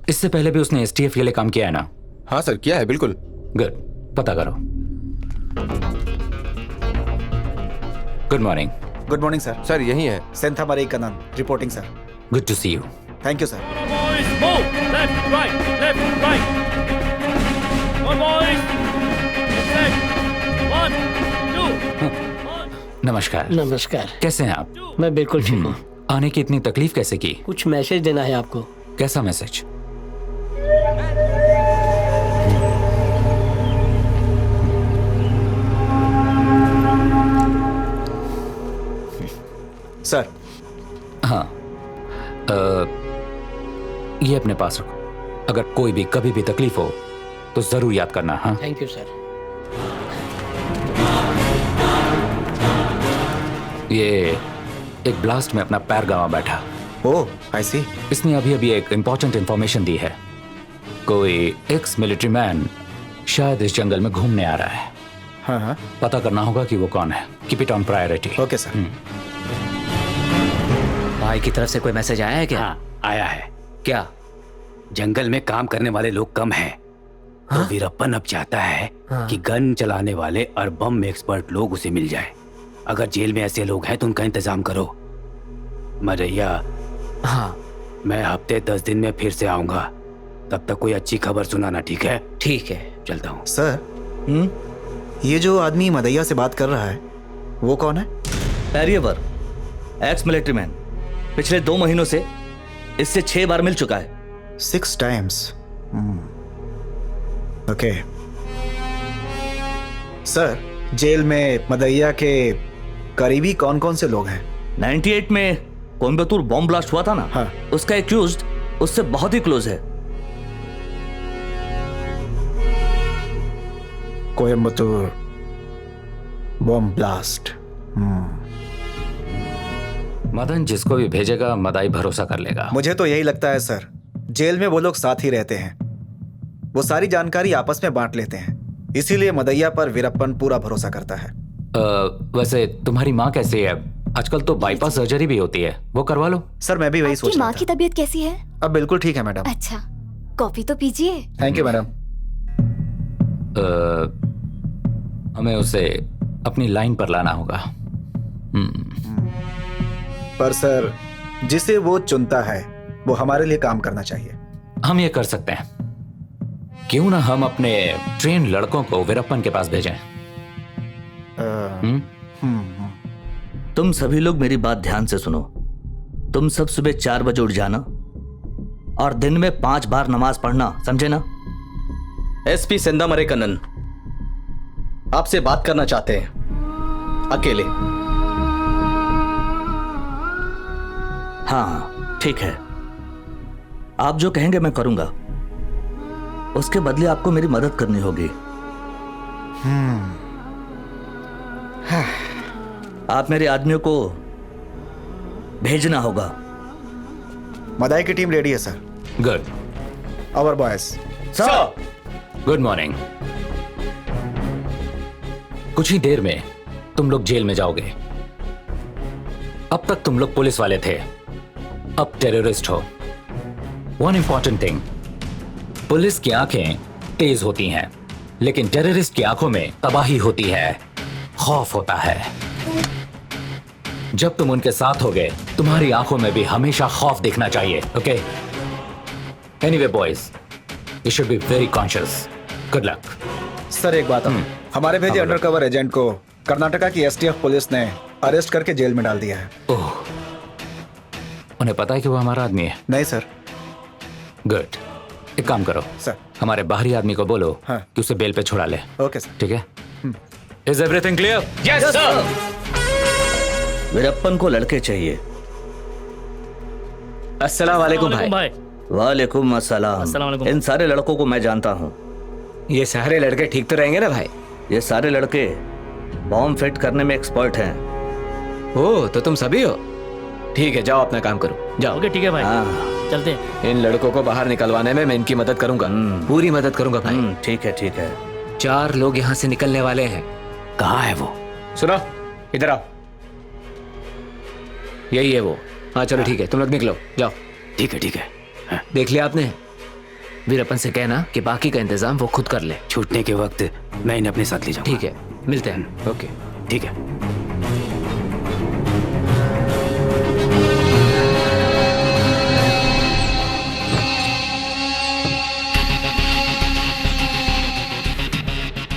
इससे पहले भी उसने एसटीएफ के लिए काम किया है ना? हाँ सर, किया है बिल्कुल। गुड, पता करो। Good morning. Good morning sir. Sir यही है। Senthamarai Kannan reporting sir. Good to see you. Thank you sir. Left right. One boys, one, two. नमस्कार। नमस्कार। कैसे हैं आप? मैं बिल्कुल ठीक हूँ। आने की इतनी तकलीफ कैसे की? कुछ मैसेज देना है आपको। कैसा मैसेज? सर। हाँ, ये अपने पास रखो। अगर कोई भी कभी भी तकलीफ हो तो जरूर याद करना। हाँ, थैंक यू सर। ये एक ब्लास्ट में अपना पैर गंवा बैठा। ओह, आई सी। इसने अभी अभी एक इंपॉर्टेंट इंफॉर्मेशन दी है। कोई एक्स मिलिट्री मैन शायद इस जंगल में घूमने आ रहा है। हाँ हाँ, पता करना होगा कि वो कौन है। Keep it on priority. Okay sir. भाई की तरफ से कोई मैसेज आया है क्या? हाँ, आया है। क्या? जंगल में काम करने वाले लोग कम हैं। तो वीरप्पन अब चाहता है कि गन चलाने वाले और बम एक्सपर्ट लोग उसे मिल जाए। अगर जेल में ऐसे लोग हैं तो उनका इंतजाम करो। मरैया, हाँ, मैं हफ्ते 10 दिन में फिर से आऊंगा। तब तक कोई अच्छी खबर सुनाना, ठीक है? ठीक है, चलता हूँ। सर, ये जो आदमी मदैया से बात कर रहा है वो कौन है? Periyavar, ex military man. पिछले 2 महीनों से इससे 6 बार मिल चुका है। 6 times। ओके सर, जेल में मदैया के करीबी कौन कौन से लोग हैं? 98 में कोयम्बतूर बॉम्ब ब्लास्ट हुआ था ना? हाँ। उसका एक्यूज्ड उससे बहुत ही क्लोज है। Coimbatore bomb blast. मदन जिसको भी भेजेगा मदाई भरोसा कर लेगा। मुझे तो यही लगता है सर, जेल में वो लोग साथ ही रहते हैं। वो सारी जानकारी आपस में बांट लेते हैं, इसीलिए मदैया पर वीरप्पन पूरा भरोसा करता है। वैसे तुम्हारी माँ कैसी है? आजकल तो बाईपास सर्जरी भी होती है, वो करवा लो। सर मैं भी वही सोच रहा माँ की तबीयत कैसी है? अब बिल्कुल ठीक है मैडम। अच्छा, कॉफी तो पीजिए। Thank you madam. हमें उसे अपनी लाइन पर लाना होगा। पर सर, जिसे वो चुनता है वो हमारे लिए काम करना चाहिए। हम ये कर सकते हैं, क्यों ना हम अपने ट्रेन लड़कों को वीरप्पन के पास भेजें। तुम सभी लोग मेरी बात ध्यान से सुनो। तुम सब सुबह 4 बजे उठ जाना और दिन में 5 बार नमाज पढ़ना, समझे ना? एसपी सेंदामरे कन्नन आपसे बात करना चाहते हैं, अकेले। हाँ ठीक है, आप जो कहेंगे मैं करूंगा। उसके बदले आपको मेरी मदद करनी होगी। आप मेरे आदमियों को भेजना होगा। मदाई की टीम रेडी है sir. Good. Our boys. Sir good morning. कुछ ही देर में तुम लोग जेल में जाओगे। अब तक तुम लोग पुलिस वाले थे, अब टेररिस्ट हो। वन इंपॉर्टेंट थिंग, पुलिस की आंखें तेज होती हैं, लेकिन टेररिस्ट की आंखों में तबाही होती है, खौफ होता है। जब तुम उनके साथ होगे, तुम्हारी आंखों में भी हमेशा खौफ दिखना चाहिए। Okay? Anyway boys, you should be very conscious. Good luck. Sir एक बात, हमारे भेजे अंडरकवर एजेंट को कर्नाटका की एसटीएफ पुलिस ने अरेस्ट करके जेल में डाल दिया है। ओह, उन्हें पता है कि वो हमारा आदमी है? नहीं सर। गुड। एक काम करो सर, हमारे बाहरी आदमी को बोलो कि उसे बेल पे छुड़ा ले। Okay sir. ठीक है? Is everything clear? Yes sir. Veerappan को लड़के चाहिए। अस्सलाम वालेकुम भाई। वालेकुम अस्सलाम। इन सारे लड़कों को मैं जानता हूँ। ये सारे लड़के ठीक तो रहेंगे ना भाई? ये सारे लड़के बॉम्ब फिट करने में एक्सपर्ट हैं। ओह, तो तुम सभी हो? ठीक है, जाओ अपना काम करो, जाओ। ओके ठीक है भाई, चलते हैं। इन लड़कों को बाहर निकलवाने में मैं इनकी मदद करूंगा, पूरी मदद करूंगा भाई। ठीक है ठीक है। 4 लोग यहाँ से निकलने वाले हैं। कहाँ है वो? सुनो, इधर आओ। यही है वो। हाँ चलो ठीक है, तुम लोग निकलो, जाओ। ठीक है ठीक है। देख लिया आपने? वीरप्पन से कहना कि बाकी का इंतजाम वो खुद कर ले। छूटने के वक्त मैं इन्हें अपने साथ ले जाऊंगा। ठीक है, मिलते हैं। ओके ठीक है।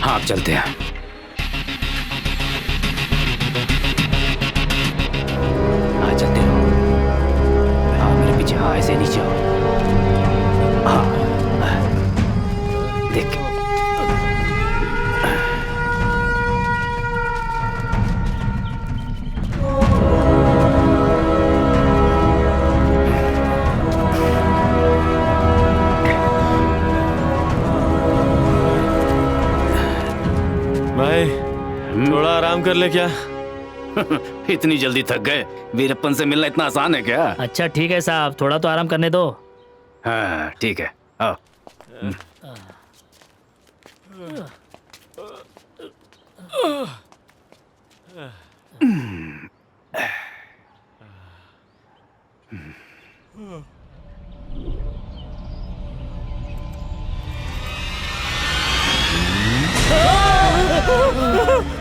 हाँ, आप चलते हैं। हाँ चलते हैं। हाँ मेरे पीछे। हाँ ऐसे नीचे आओ। हाँ देख। भाई थोड़ा आराम कर ले क्या? इतनी जल्दी थक गए? वीरप्पन से मिलना इतना आसान है क्या? अच्छा ठीक है साहब, थोड़ा तो आराम करने दो। हाँ ठीक है, आओ।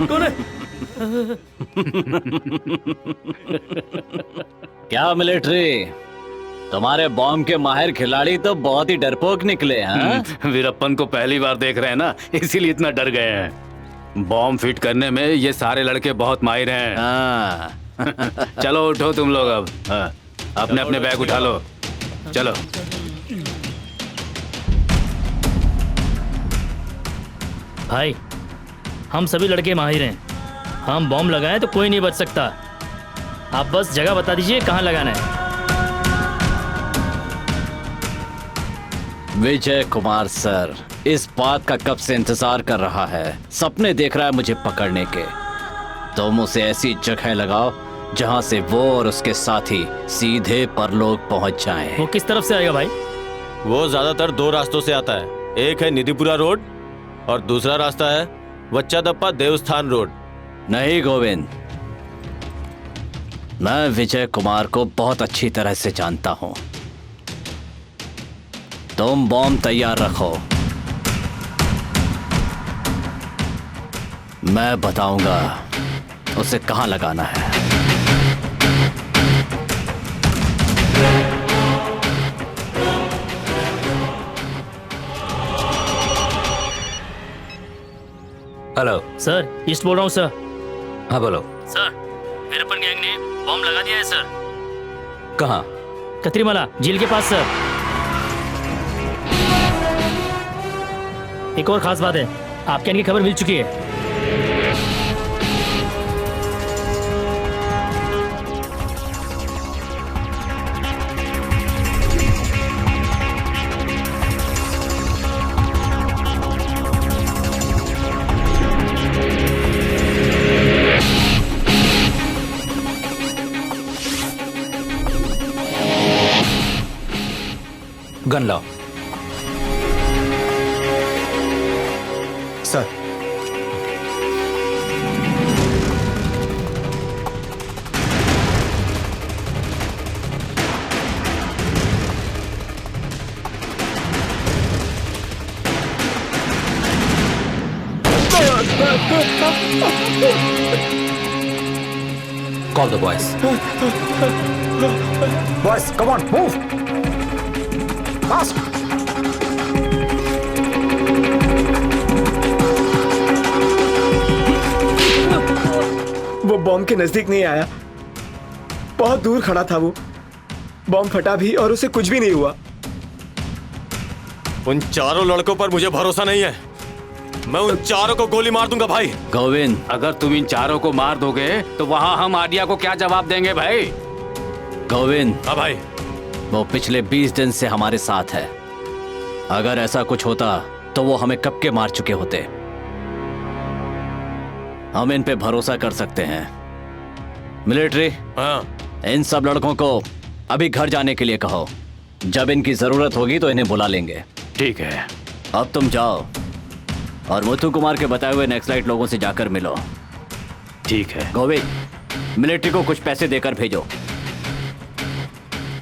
कौन है? क्या मिलिट्री, तुम्हारे बॉम्ब के माहिर खिलाड़ी तो बहुत ही डरपोक निकले हैं। वीरप्पन को पहली बार देख रहे हैं ना, इसीलिए इतना डर गए हैं। बॉम्ब फिट करने में ये सारे लड़के बहुत माहिर हैं। हाँ। चलो उठो तुम लोग अब। हाँ। अपने अपने बैग उठा लो, चलो। भाई हम सभी लड़के माहिर हैं, हम बॉम्ब लगाएं तो कोई नहीं बच सकता। आप बस जगह बता दीजिए कहाँ लगाना है। विजय कुमार सर इस बात का कब से इंतजार कर रहा है, सपने देख रहा है मुझे पकड़ने के। तुम उसे ऐसी जगह लगाओ जहां से वो और उसके साथी सीधे परलोक पहुंच जाएं। वो किस तरफ से आएगा भाई? वो ज्यादातर 2 रास्तों से आता है। एक है निधिपुरा रोड और दूसरा रास्ता है वच्चादप्पा देवस्थान रोड। नहीं गोविंद, मैं विजय कुमार को बहुत अच्छी तरह से जानता हूं। तुम बॉम्ब तैयार रखो, मैं बताऊंगा उसे कहां लगाना है। हेलो सर, ईस्ट बोल रहा हूँ सर। हाँ बोलो। सर, वीरप्पन गैंग ने बॉम्ब लगा दिया है सर। कहाँ? कतरीमाला झील के पास सर। एक और खास बात है, आपके इनकी खबर मिल चुकी है। गन लाओ। Sir. Call the boys. Boys, come on, move. Fast. वो बॉम्ब के नजदीक नहीं आया, बहुत दूर खड़ा था वो। बॉम्ब फटा भी और उसे कुछ भी नहीं हुआ। उन चारों लड़कों पर मुझे भरोसा नहीं है। मैं उन चारों को गोली मार दूंगा भाई। गोविंद, अगर तुम इन चारों को मार दोगे तो वहाँ हम आडिया को क्या जवाब देंगे भाई? गोविंद। हाँ भाई। वो पिछले 20 दिन से हमारे साथ है। अगर ऐसा कुछ होता तो वो हमें कब के मार चुके होते। हम इन पे भरोसा कर सकते हैं। मिलिट्री, हाँ। इन सब लड़कों को अभी घर जाने के लिए कहो। जब इनकी जरूरत होगी तो इन्हें बुला लेंगे। ठीक है। अब तुम जाओ और मुथु कुमार के बताए हुए नक्सलाइट लोगों से जाकर मिलो। ठीक है। गोविंद, मिलिट्री को कुछ पैसे देकर भेजो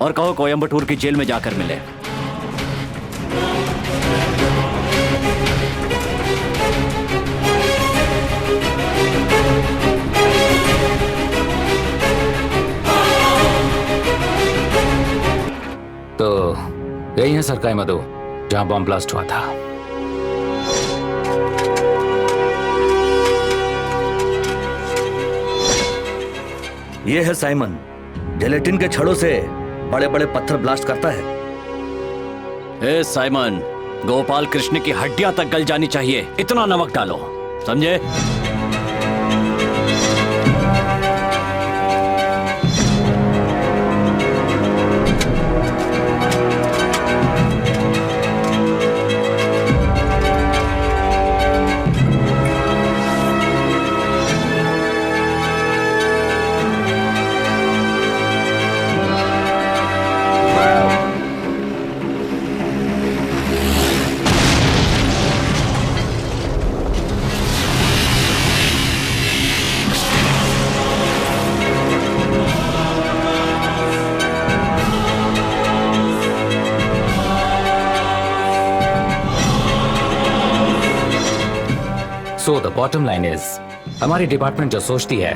और कहो कोयम्बटूर की जेल में जाकर मिले। तो यही है सरकाई मधु, जहां बॉम्ब ब्लास्ट हुआ था। ये है साइमन, जेलेटिन के छड़ों से बड़े बड़े पत्थर ब्लास्ट करता है। ए साइमन, गोपाल कृष्ण की हड्डियां तक गल जानी चाहिए, इतना नमक डालो, समझे? So the bottom line is, हमारी डिपार्टमेंट जो सोचती है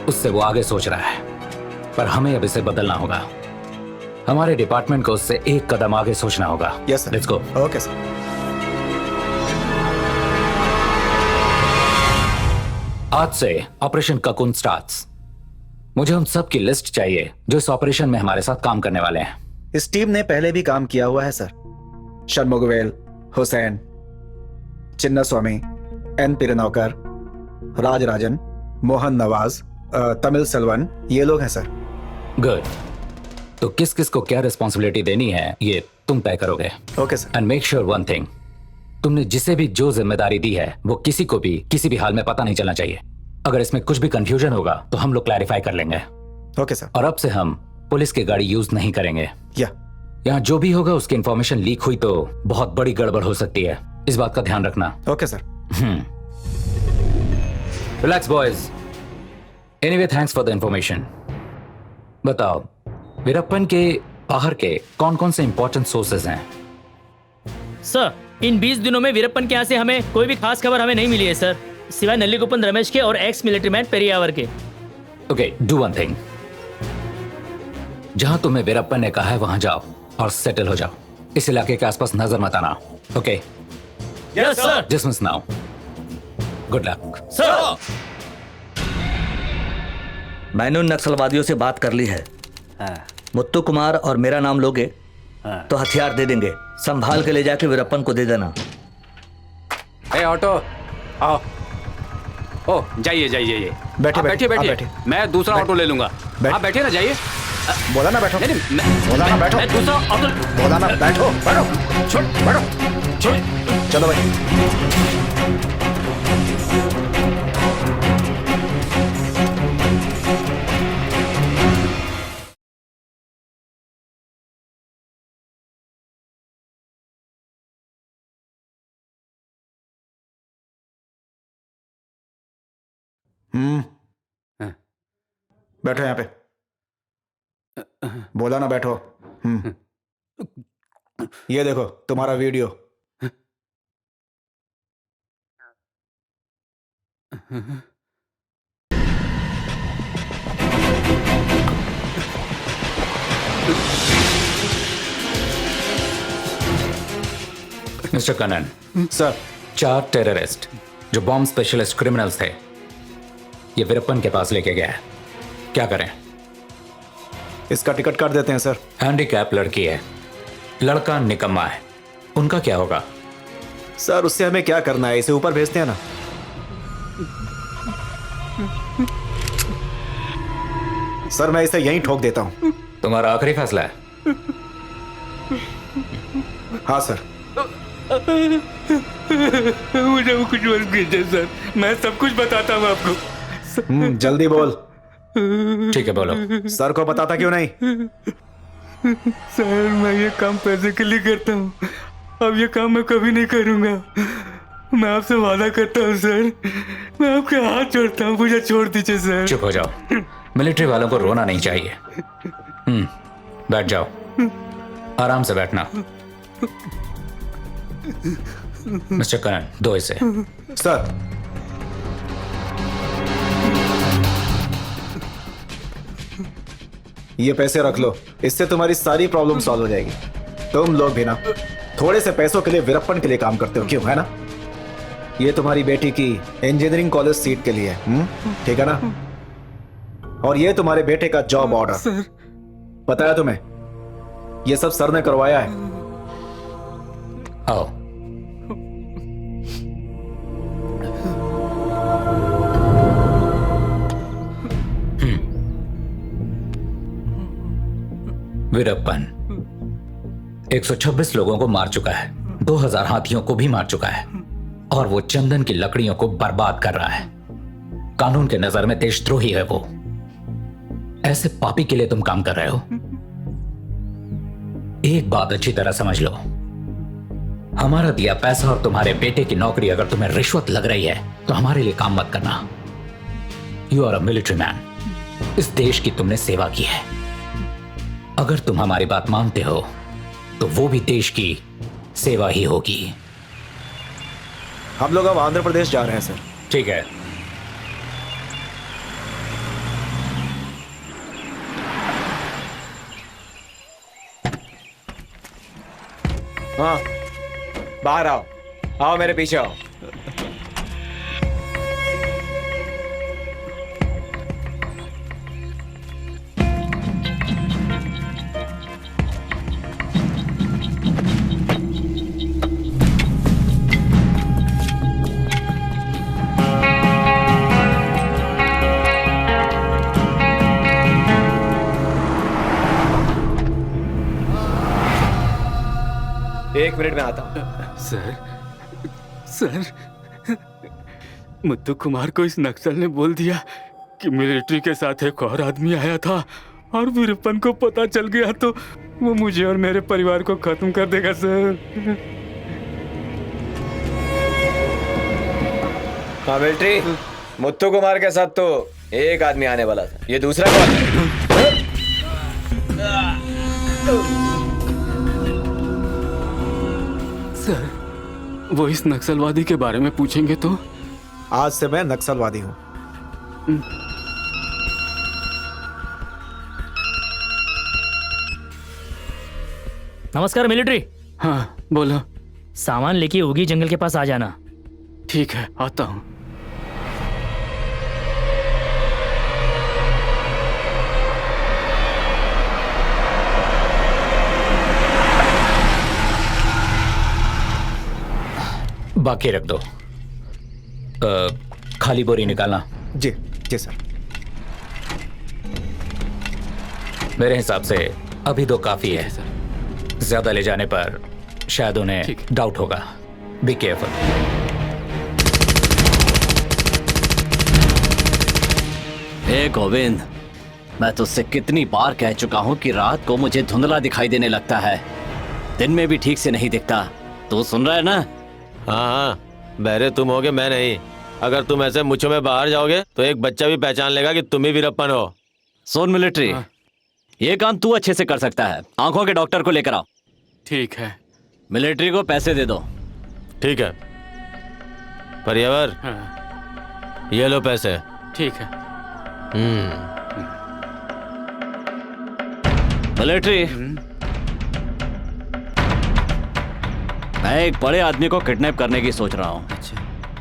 उससे वो आगे सोच रहा है, पर हमें अब इसे बदलना होगा। हमारे डिपार्टमेंट को उससे एक कदम आगे सोचना होगा। Yes sir. Let's go. Okay sir. आज से ऑपरेशन ककुन स्टार्ट्स। मुझे उन सब की लिस्ट चाहिए जो इस ऑपरेशन में हमारे साथ काम करने वाले हैं। इस टीम ने पहले भी काम किया हुआ है सर। शर्मुगवेल, हुसैन, चिन्ना स्वामी, एन पिरनौकर, राज राजन, मोहन नवाज, तमिल सेल्वन, ये लोग हैं सर। गुड। तो किस किस को क्या रिस्पॉन्सिबिलिटी देनी है ये तुम तय करोगे। Okay sir. And make sure one thing, तुमने जिसे भी जो जिम्मेदारी दी है वो किसी को भी किसी भी हाल में पता नहीं चलना चाहिए। अगर इसमें कुछ भी कंफ्यूजन होगा तो हम लोग क्लैरिफाई कर लेंगे। Okay sir. और अब से हम पुलिस की गाड़ी यूज नहीं करेंगे। यहाँ जो भी होगा उसकी इंफॉर्मेशन लीक हुई तो बहुत बड़ी गड़बड़ हो सकती है, इस बात का ध्यान रखना। Okay sir. Relax boys. Anyway thanks for the information. बताओ, वीरप्पन के बाहर के कौन कौन से इंपॉर्टेंट सोर्सेज हैं? सर, इन 20 दिनों में वीरप्पन के यहाँ से हमें कोई भी खास खबर हमें नहीं मिली है सर, सिवाय नल्लीगोपन रमेश के और एक्स मिलिट्री मैन पेरियावर के। Okay, do one thing. जहां तुम्हें वीरप्पन ने कहा है वहां जाओ और सेटल हो जाओ। इस इलाके के आसपास नजर मत आना। Okay? Yes sir. Dismiss now. Good luck. Sir, मैंने उन नक्सलवादियों से बात कर ली है। मुत्तू कुमार और मेरा नाम लोगे तो हथियार दे देंगे। संभाल के ले जाके वीरप्पन को दे देना। ए ऑटो आओ। ओ जाइए जाइए, बैठे बैठिए बैठिए, मैं दूसरा ऑटो ले लूंगा। आप बैठिए ना, जाइए। बोला ना बैठो। बोला ना बैठो। दूसरा ऑटो। बोला ना बैठो। बैठो। छोड़ बैठो। छोड़। चलो भाई। बैठो यहाँ पे। बोला ना बैठो। ये देखो तुम्हारा video. Mister Kannan. Sir, 4 terrorist जो बॉम्ब स्पेशलिस्ट क्रिमिनल्स थे, ये वीरप्पन के पास लेके गया है। क्या करें? इसका टिकट काट देते हैं सर। हैंडीकैप लड़की है, लड़का निकम्मा है, उनका क्या होगा? सर उससे हमें क्या करना है, इसे ऊपर भेजते हैं ना। सर मैं इसे यहीं ठोक देता हूं। तुम्हारा आखिरी फैसला है? हाँ सर। मुझे वो कुछ मत कीजिए सर, मैं सब कुछ बताता हूँ आपको। जल्दी बोल। ठीक है बोलो। सर को बताता क्यों नहीं? सर मैं ये काम पैसे के लिए करता हूँ, अब ये काम मैं कभी नहीं करूँगा। मैं आपसे वादा करता हूँ सर, मैं आपके हाथ जोड़ता हूँ, मुझे छोड़ दीजिए सर। चुप हो जाओ, मिलिट्री वालों को रोना नहीं चाहिए। बैठ जाओ, आराम से बैठना। मिस्टर कनन, दो इसे। सर ये पैसे रख लो, इससे तुम्हारी सारी प्रॉब्लम सॉल्व हो जाएगी। तुम लोग भी ना थोड़े से पैसों के लिए वीरप्पन के लिए काम करते हो, क्यों? है ना? ये तुम्हारी बेटी की इंजीनियरिंग कॉलेज सीट के लिए, ठीक है ना? और ये तुम्हारे बेटे का जॉब ऑर्डर। पता है तुम्हें, ये सब सर ने करवाया है। आओ। वीरप्पन 126 लोगों को मार चुका है, 2000 हाथियों को भी मार चुका है, और वो चंदन की लकड़ियों को बर्बाद कर रहा है। कानून के नजर में देशद्रोही है वो। ऐसे पापी के लिए तुम काम कर रहे हो? एक बात अच्छी तरह समझ लो, हमारा दिया पैसा और तुम्हारे बेटे की नौकरी अगर तुम्हें रिश्वत लग रही है तो हमारे लिए काम मत करना। You are a military man, इस देश की तुमने सेवा की है। अगर तुम हमारी बात मानते हो तो वो भी देश की सेवा ही होगी। हम लोग अब आंध्र प्रदेश जा रहे हैं सर। ठीक है। हाँ, बाहर आओ, आओ मेरे पीछे आओ। एक मिनट में आता हूँ। सर मुत्तू कुमार को इस नक्सल ने बोल दिया कि मिलिट्री के साथ एक और आदमी आया था, और वीरप्पन को पता चल गया तो वो मुझे और मेरे परिवार को खत्म कर देगा सर। हाँ मिलिट्री, मुत्तू कुमार के साथ तो एक आदमी आने वाला था, ये दूसरा कौन है? सर वो इस नक्सलवादी के बारे में पूछेंगे तो? आज से मैं नक्सलवादी हूं। नमस्कार मिलिट्री। हाँ बोलो। सामान लेके होगी जंगल के पास आ जाना। ठीक है, आता हूँ। बाकी रख दो। खाली बोरी निकालना। जी जी सर। मेरे हिसाब से अभी तो काफी है। ज्यादा ले जाने पर शायद उन्हें डाउट होगा। Be careful. हे गोविंद, मैं तुझसे कितनी बार कह चुका हूं कि रात को मुझे धुंधला दिखाई देने लगता है, दिन में भी ठीक से नहीं दिखता। तू सुन रहा है ना? हाँ, बहरे तुम होगे, मैं नहीं। अगर तुम ऐसे मुझों में बाहर जाओगे तो एक बच्चा भी पहचान लेगा कि तुम ही वीरप्पन हो। सुन मिलिट्री, ये काम तू अच्छे से कर सकता है। आंखों के डॉक्टर को लेकर आओ। ठीक है। मिलिट्री को पैसे दे दो। ठीक है। परियावर, ये लो पैसे। ठीक है। मिलिट्री, मैं एक बड़े आदमी को किडनैप करने की सोच रहा हूँ।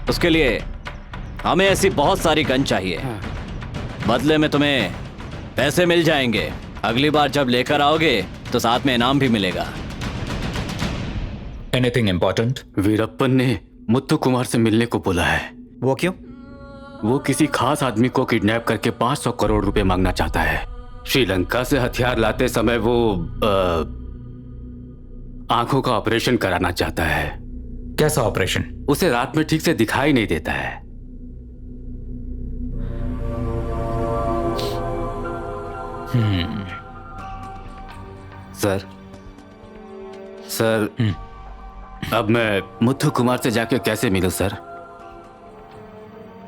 उसके लिए हमें ऐसी बहुत सारी गन चाहिए। बदले में तुम्हें पैसे मिल जाएंगे। अगली बार जब लेकर आओगे तो साथ में इनाम भी मिलेगा। Anything important? वीरप्पन ने मुत्तु कुमार से मिलने को बोला है। वो क्यों? वो किसी खास आदमी को किडनैप करके 500 करोड़ रुपए मांगना चाहता है। श्रीलंका से हथियार लाते समय वो आंखों का ऑपरेशन कराना चाहता है। कैसा ऑपरेशन? उसे रात में ठीक से दिखाई नहीं देता है। सर, अब मैं मुत्तु कुमार से जाके कैसे मिलूं सर?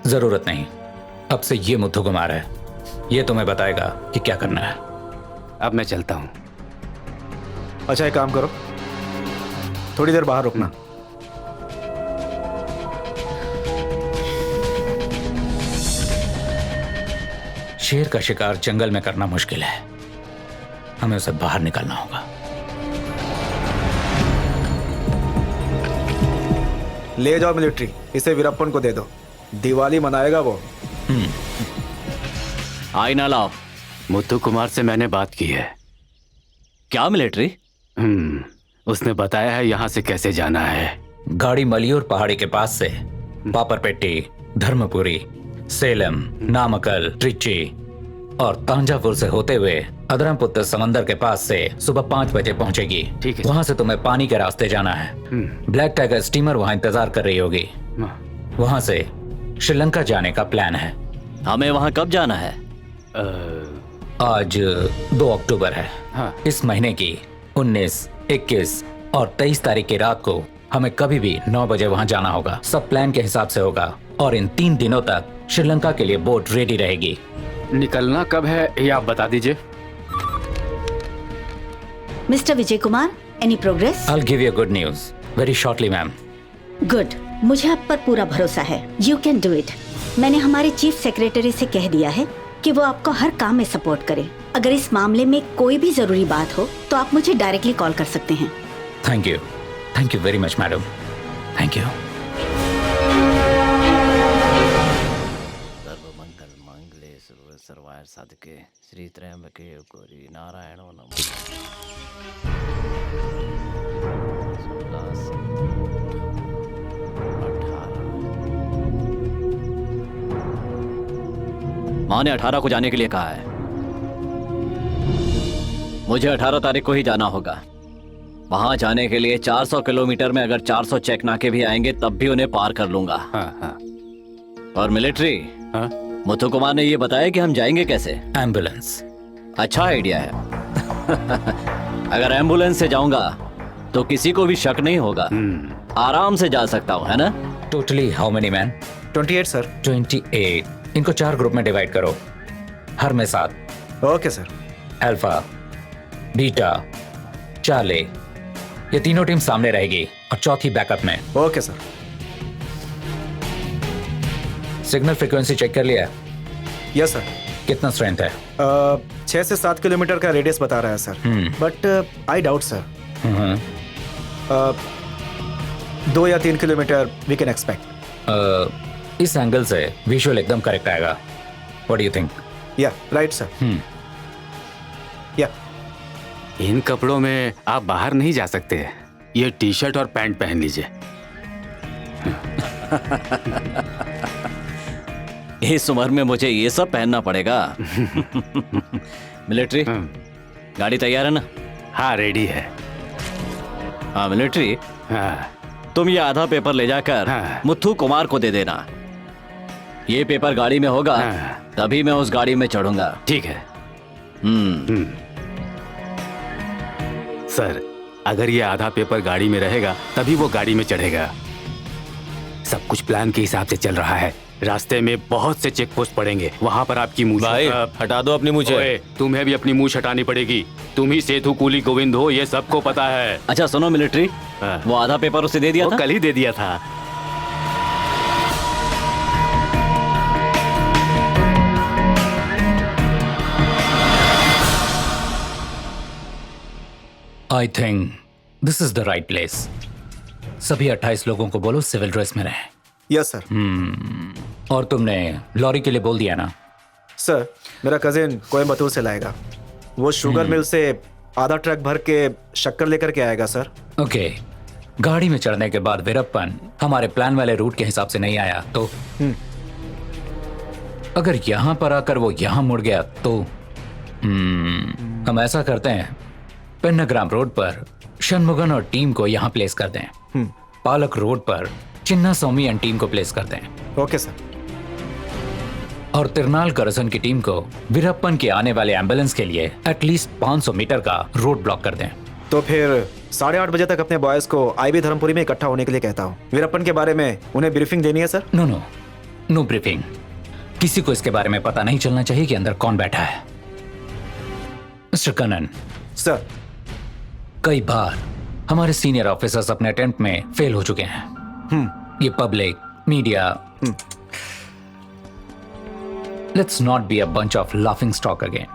जरूरत नहीं, अब से ये मुत्तु कुमार है। ये तुम्हें बताएगा कि क्या करना है। अब मैं चलता हूं। अच्छा, एक काम करो, थोड़ी देर बाहर रुकना। शेर का शिकार जंगल में करना मुश्किल है। हमें उसे बाहर निकालना होगा। ले जाओ मिलिट्री, इसे वीरप्पन को दे दो। दिवाली मनाएगा वो। आईना लाओ। मुत्तु कुमार से मैंने बात की है। क्या मिलिट्री? उसने बताया है यहाँ से कैसे जाना है। गाड़ी मलियूर पहाड़ी के पास से पापरपेट्टी, धर्मपुरी, सेलम, नामकल, ट्रिची और तांजावुर से होते हुए अदरमपुत्र समंदर के पास से सुबह 5 बजे पहुंचेगी। ठीक है। वहां से तुम्हें पानी के रास्ते जाना है। ब्लैक टाइगर स्टीमर वहां इंतजार कर रही होगी। वहां से श्रीलंका जाने का प्लान है। हमें वहां कब जाना है? आज 2 अक्टूबर है। इस महीने की 19, 21 और 23 तारीख की रात को हमें कभी भी 9 बजे वहां जाना होगा। सब प्लान के हिसाब से होगा और इन 3 दिनों तक श्रीलंका के लिए बोट रेडी रहेगी। निकलना कब है ये आप बता दीजिए। Mister Vijay Kumar, any progress? I'll give you a good news very shortly, ma'am. Good, मुझे आप पर पूरा भरोसा है। You can do it. मैंने हमारे चीफ सेक्रेटरी से कह दिया है कि वो आपको हर काम में सपोर्ट करे। अगर इस मामले में कोई भी जरूरी बात हो तो आप मुझे डायरेक्टली कॉल कर सकते हैं। Thank you very much madam. Thank you. सर्वमंगल मंगले सर्वाय साधके श्री त्र्यंबके गौरी नारायणो माँ ने 18 को जाने के लिए कहा है। मुझे 18 तारीख को ही जाना होगा। वहां जाने के लिए 400 किलोमीटर में अगर 400 चेक नाके भी आएंगे तब भी उन्हें पार कर लूंगा। और मिलिट्री, मुत्तु कुमार ने ये बताया कि हम जाएंगे कैसे? एम्बुलेंस। अच्छा आइडिया है। अगर एम्बुलेंस से जाऊंगा तो किसी को भी शक नहीं होगा। आराम से जा सकता हूँ, है ना? Totally how many man? 28 sir. 28। इनको 4 ग्रुप में डिवाइड करो, हर में 7। Okay sir. Alpha, beta, charlie, ये तीनों टीम सामने रहेगी और चौथी बैकअप में। Okay sir. Signal frequency check कर लिया? Yes sir. कितना स्ट्रेंथ है? 6 से 7 किलोमीटर का रेडियस बता रहा है sir, but I doubt sir. 2 या 3 किलोमीटर वी कैन एक्सपेक्ट। इस एंगल से विजुअल एकदम करेक्ट आएगा। What do you think? या राइट सर। या इन कपड़ों में आप बाहर नहीं जा सकते। ये टी-शर्ट और पैंट पहन लीजिए। इस उम्र में मुझे ये सब पहनना पड़ेगा। मिलिट्री, गाड़ी तैयार है ना? हाँ रेडी है। हाँ मिलिट्री, तुम ये आधा पेपर ले जाकर मुथु कुमार को दे देना। ये पेपर गाड़ी में होगा तभी मैं उस गाड़ी में चढ़ूंगा। ठीक है। सर, अगर ये आधा पेपर गाड़ी में रहेगा तभी वो गाड़ी में चढ़ेगा। सब कुछ प्लान के हिसाब से चल रहा है। रास्ते में बहुत से चेक पोस्ट पड़ेंगे, वहाँ पर आपकी मूछ भाई हटा दो अपनी मूछें। ओए, तुम्हें भी अपनी मूछ हटानी पड़ेगी। तुम ही सेतु कूली गोविंद हो, ये सबको पता है। अच्छा सुनो मिलिट्री, वो आधा पेपर उसे दे दिया था? कल ही दे दिया था। I think this is the right place. सभी 28 लोगों को बोलो सिविल ड्रेस में रहें। Yes sir. और तुमने लॉरी के लिए बोल दिया ना? सर, मेरा कजिन कोयम्बतूर से लाएगा। वो शुगर मिल से आधा ट्रक भर के शक्कर लेकर के आएगा सर। ओके। गाड़ी में चढ़ने के बाद वीरप्पन हमारे प्लान वाले रूट के हिसाब से नहीं आया तो अगर यहाँ पर आकर वो यहाँ मुड़ गया तो हम ऐसा करते हैं, पेन्नाग्राम रोड पर शनमुगन और टीम को यहाँ प्लेस कर दें। पालक रोड पर चिन्ना स्वामी एंड टीम को प्लेस कर दें। Okay sir. और तिरनाल करसन की टीम को वीरप्पन के आने वाले एम्बुलेंस के लिए एटलीस्ट 500 मीटर का रोड ब्लॉक कर दें। तो फिर 8:30 बजे तक अपने बॉयज को आईबी धर्मपुरी में इकट्ठा होने के लिए कहता हूँ। वीरप्पन के बारे में उन्हें ब्रीफिंग देनी है सर। No briefing. किसी को इसके बारे में पता नहीं चलना चाहिए कि अंदर कौन बैठा है। मिस्टर कनन। सर। कई बार हमारे सीनियर ऑफिसर्स अपने अटेम्प्ट में फेल हो चुके हैं। ये public media, let's not be a bunch of laughing stock again.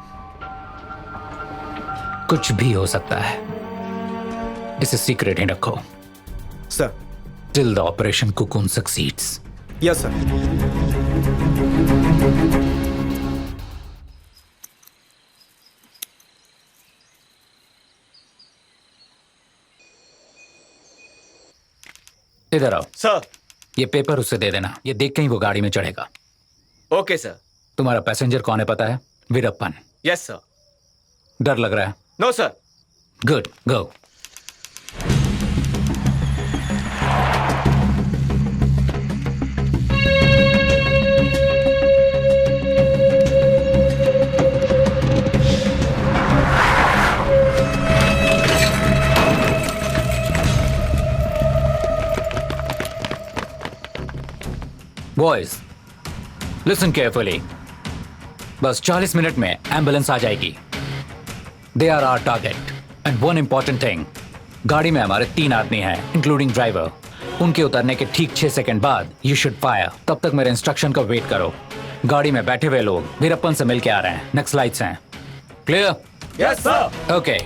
कुछ भी हो सकता है, इसे सीक्रेट ही रखो sir, till the operation cocoon succeeds. Yes sir. इधर आओ सर। ये पेपर उसे दे देना, ये देख के ही वो गाड़ी में चढ़ेगा। Okay sir. तुम्हारा पैसेंजर कौन है पता है? वीरप्पन। Yes sir. डर लग रहा है? No sir. Good, go. Boys listen carefully. बस 40 मिनट में एम्बुलेंस आ जाएगी। They are our target and one important thing, गाड़ी में हमारे 3 आदमी हैं इंक्लूडिंग ड्राइवर। उनके उतरने के ठीक 6 सेकंड बाद यू शुड फायर। तब तक मेरे इंस्ट्रक्शन का वेट करो। गाड़ी में बैठे हुए लोग वीरप्पन से मिल के आ रहे हैं। नेक्स्ट लाइट्स हैं। क्लियर? Yes sir. ओके।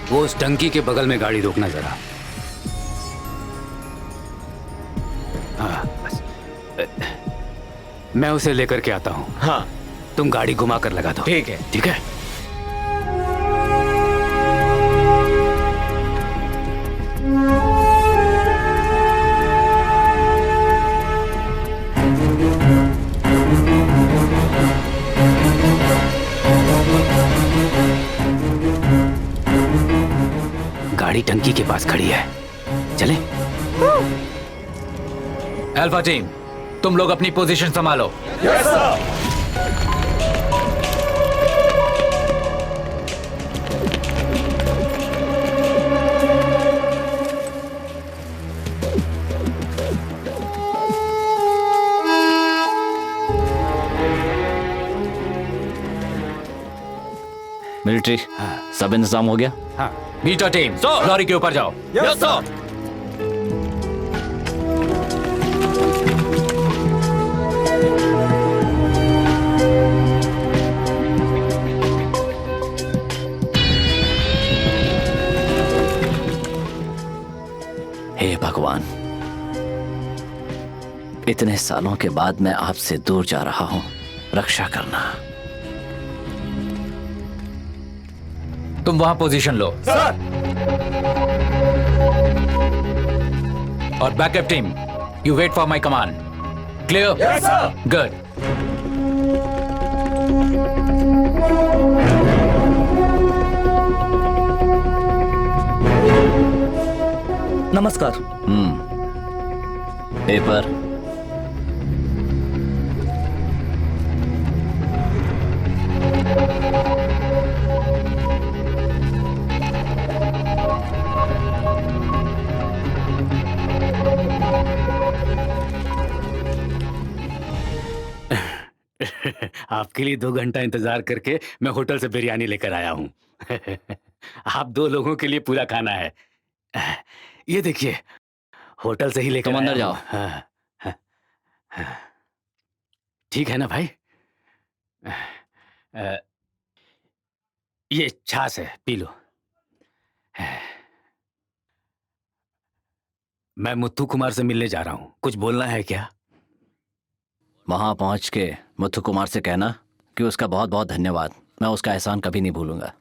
वो उस टंकी के बगल में गाड़ी रोकना जरा। हाँ बस। मैं उसे लेकर के आता हूँ। हाँ। तुम गाड़ी घुमा कर लगा दो। ठीक है। ठीक है। गाड़ी टंकी के पास खड़ी है, चले? अल्फा टीम, तुम लोग अपनी पोजीशन संभालो। Yes sir. मिलिट्री, सब इंतजाम हो गया? हाँ। बीटा टीम, लॉरी के ऊपर जाओ। Yes sir. हे भगवान, इतने सालों के बाद मैं आपसे दूर जा रहा हूं, रक्षा करना। तुम वहां पोजीशन लो सर। और backup team, you wait for my command. Clear? Yes sir. Good. नमस्कार। पेपर। आपके लिए 2 घंटा इंतजार करके मैं होटल से बिरयानी लेकर आया हूँ। आप 2 लोगों के लिए पूरा खाना है। ये देखिए, होटल से ही लेकर तुम अंदर आया जाओ। हूँ। हाँ। ठीक है ना भाई? ये छाछ है, पी लो। मैं मुत्थु कुमार से मिलने जा रहा हूँ, कुछ बोलना है क्या? वहां पहुंच के मुत्थु कुमार से कहना कि उसका बहुत बहुत धन्यवाद। मैं उसका एहसान कभी नहीं भूलूंगा।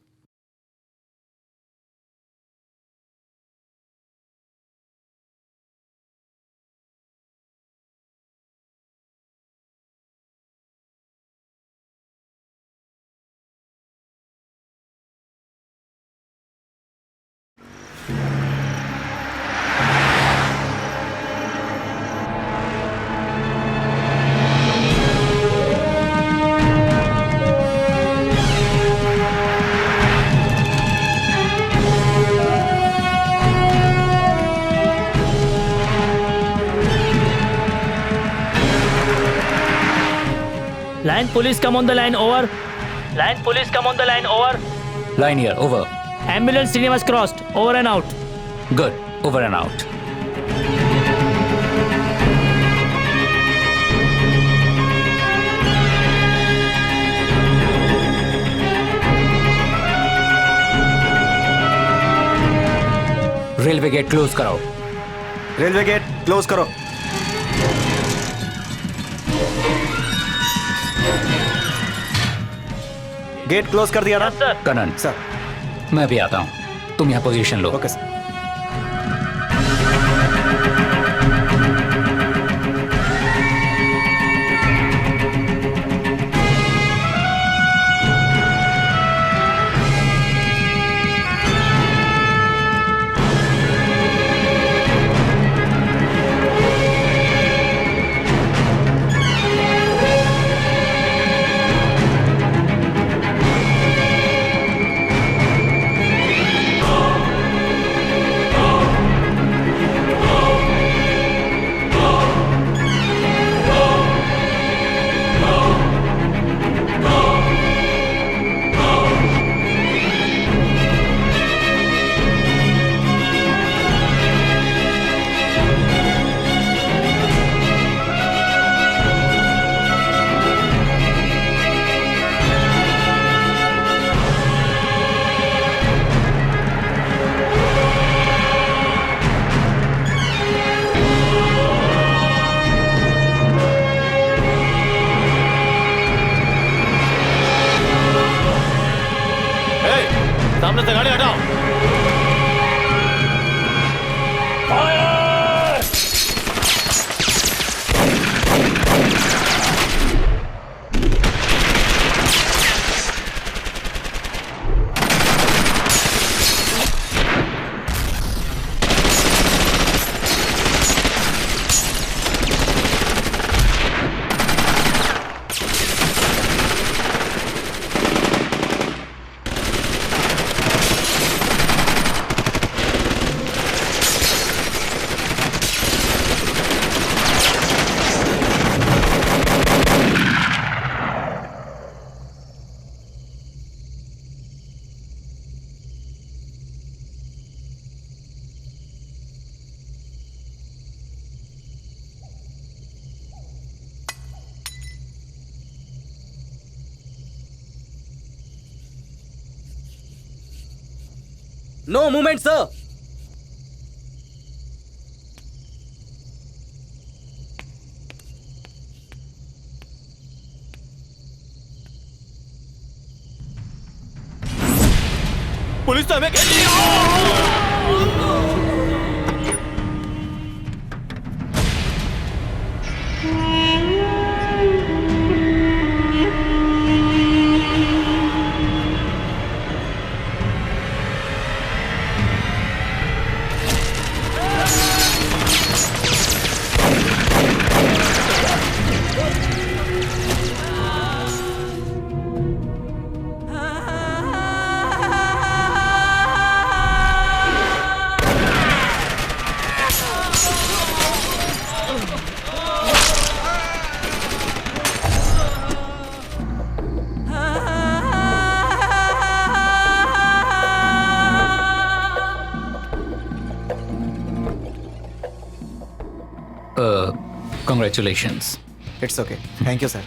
Line police, come on the line, over. Line police, come on the line, over. Line here, over. Ambulance Srinivas crossed, over and out. Good, over and out. Railway gate close कराओ। रेलवे गेट क्लोज करो। Gate close कर दिया ना? Kannan sir. मैं भी आता हूं, तुम यहाँ पोजीशन लो। Okay sir. सामने से गाड़ी हटाओ। No movement sir. पुलिस तो हमें कहती है। Congratulations. It's okay, thank you sir.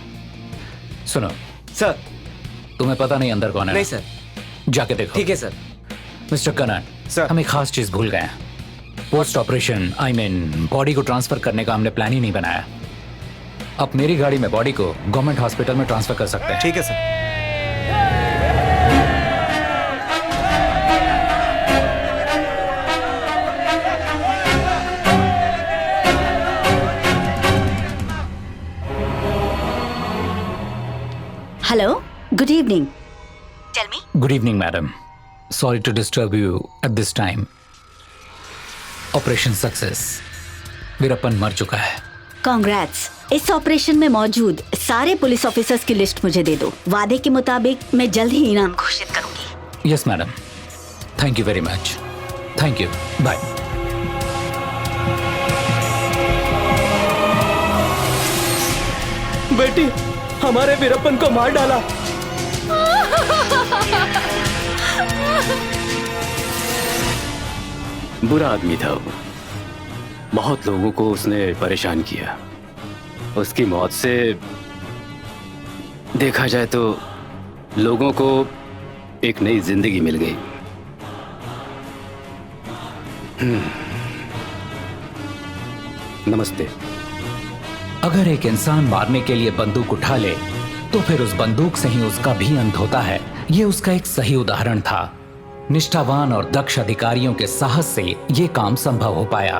सुनो सर, तुम्हें पता नहीं अंदर कौन है? नहीं सर। जाके देखो। ठीक है सर। मिस्टर कनन सर, हम एक खास चीज भूल गए हैं। पोस्ट ऑपरेशन बॉडी को ट्रांसफर करने का हमने प्लान ही नहीं बनाया। अब मेरी गाड़ी में बॉडी को गवर्नमेंट हॉस्पिटल में ट्रांसफर कर सकते हैं। ठीक है sir. Hello, good evening. Tell me. Good evening madam, sorry to disturb you at this time. Operation success, Veerappan मर चुका है। कांग्रेट्स। इस ऑपरेशन में मौजूद सारे पुलिस ऑफिसर्स की लिस्ट मुझे दे दो। वादे के मुताबिक मैं जल्द ही इनाम घोषित करूंगी। Yes madam, thank you very much. Thank you, bye. बेटी, हमारे वीरप्पन को मार डाला। बुरा आदमी था वो, बहुत लोगों को उसने परेशान किया। उसकी मौत से देखा जाए तो लोगों को एक नई जिंदगी मिल गई। नमस्ते। अगर एक इंसान मारने के लिए बंदूक उठा ले तो फिर उस बंदूक से ही उसका भी अंत होता है। ये उसका एक सही उदाहरण था। निष्ठावान और दक्ष अधिकारियों के साहस से ये काम संभव हो पाया।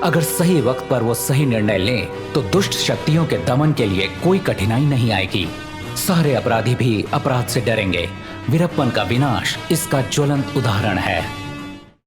अगर सही वक्त पर वो सही निर्णय लें तो दुष्ट शक्तियों के दमन के लिए कोई कठिनाई नहीं आएगी। सारे अपराधी भी अपराध से डरेंगे। वीरप्पन का विनाश इसका ज्वलंत उदाहरण है।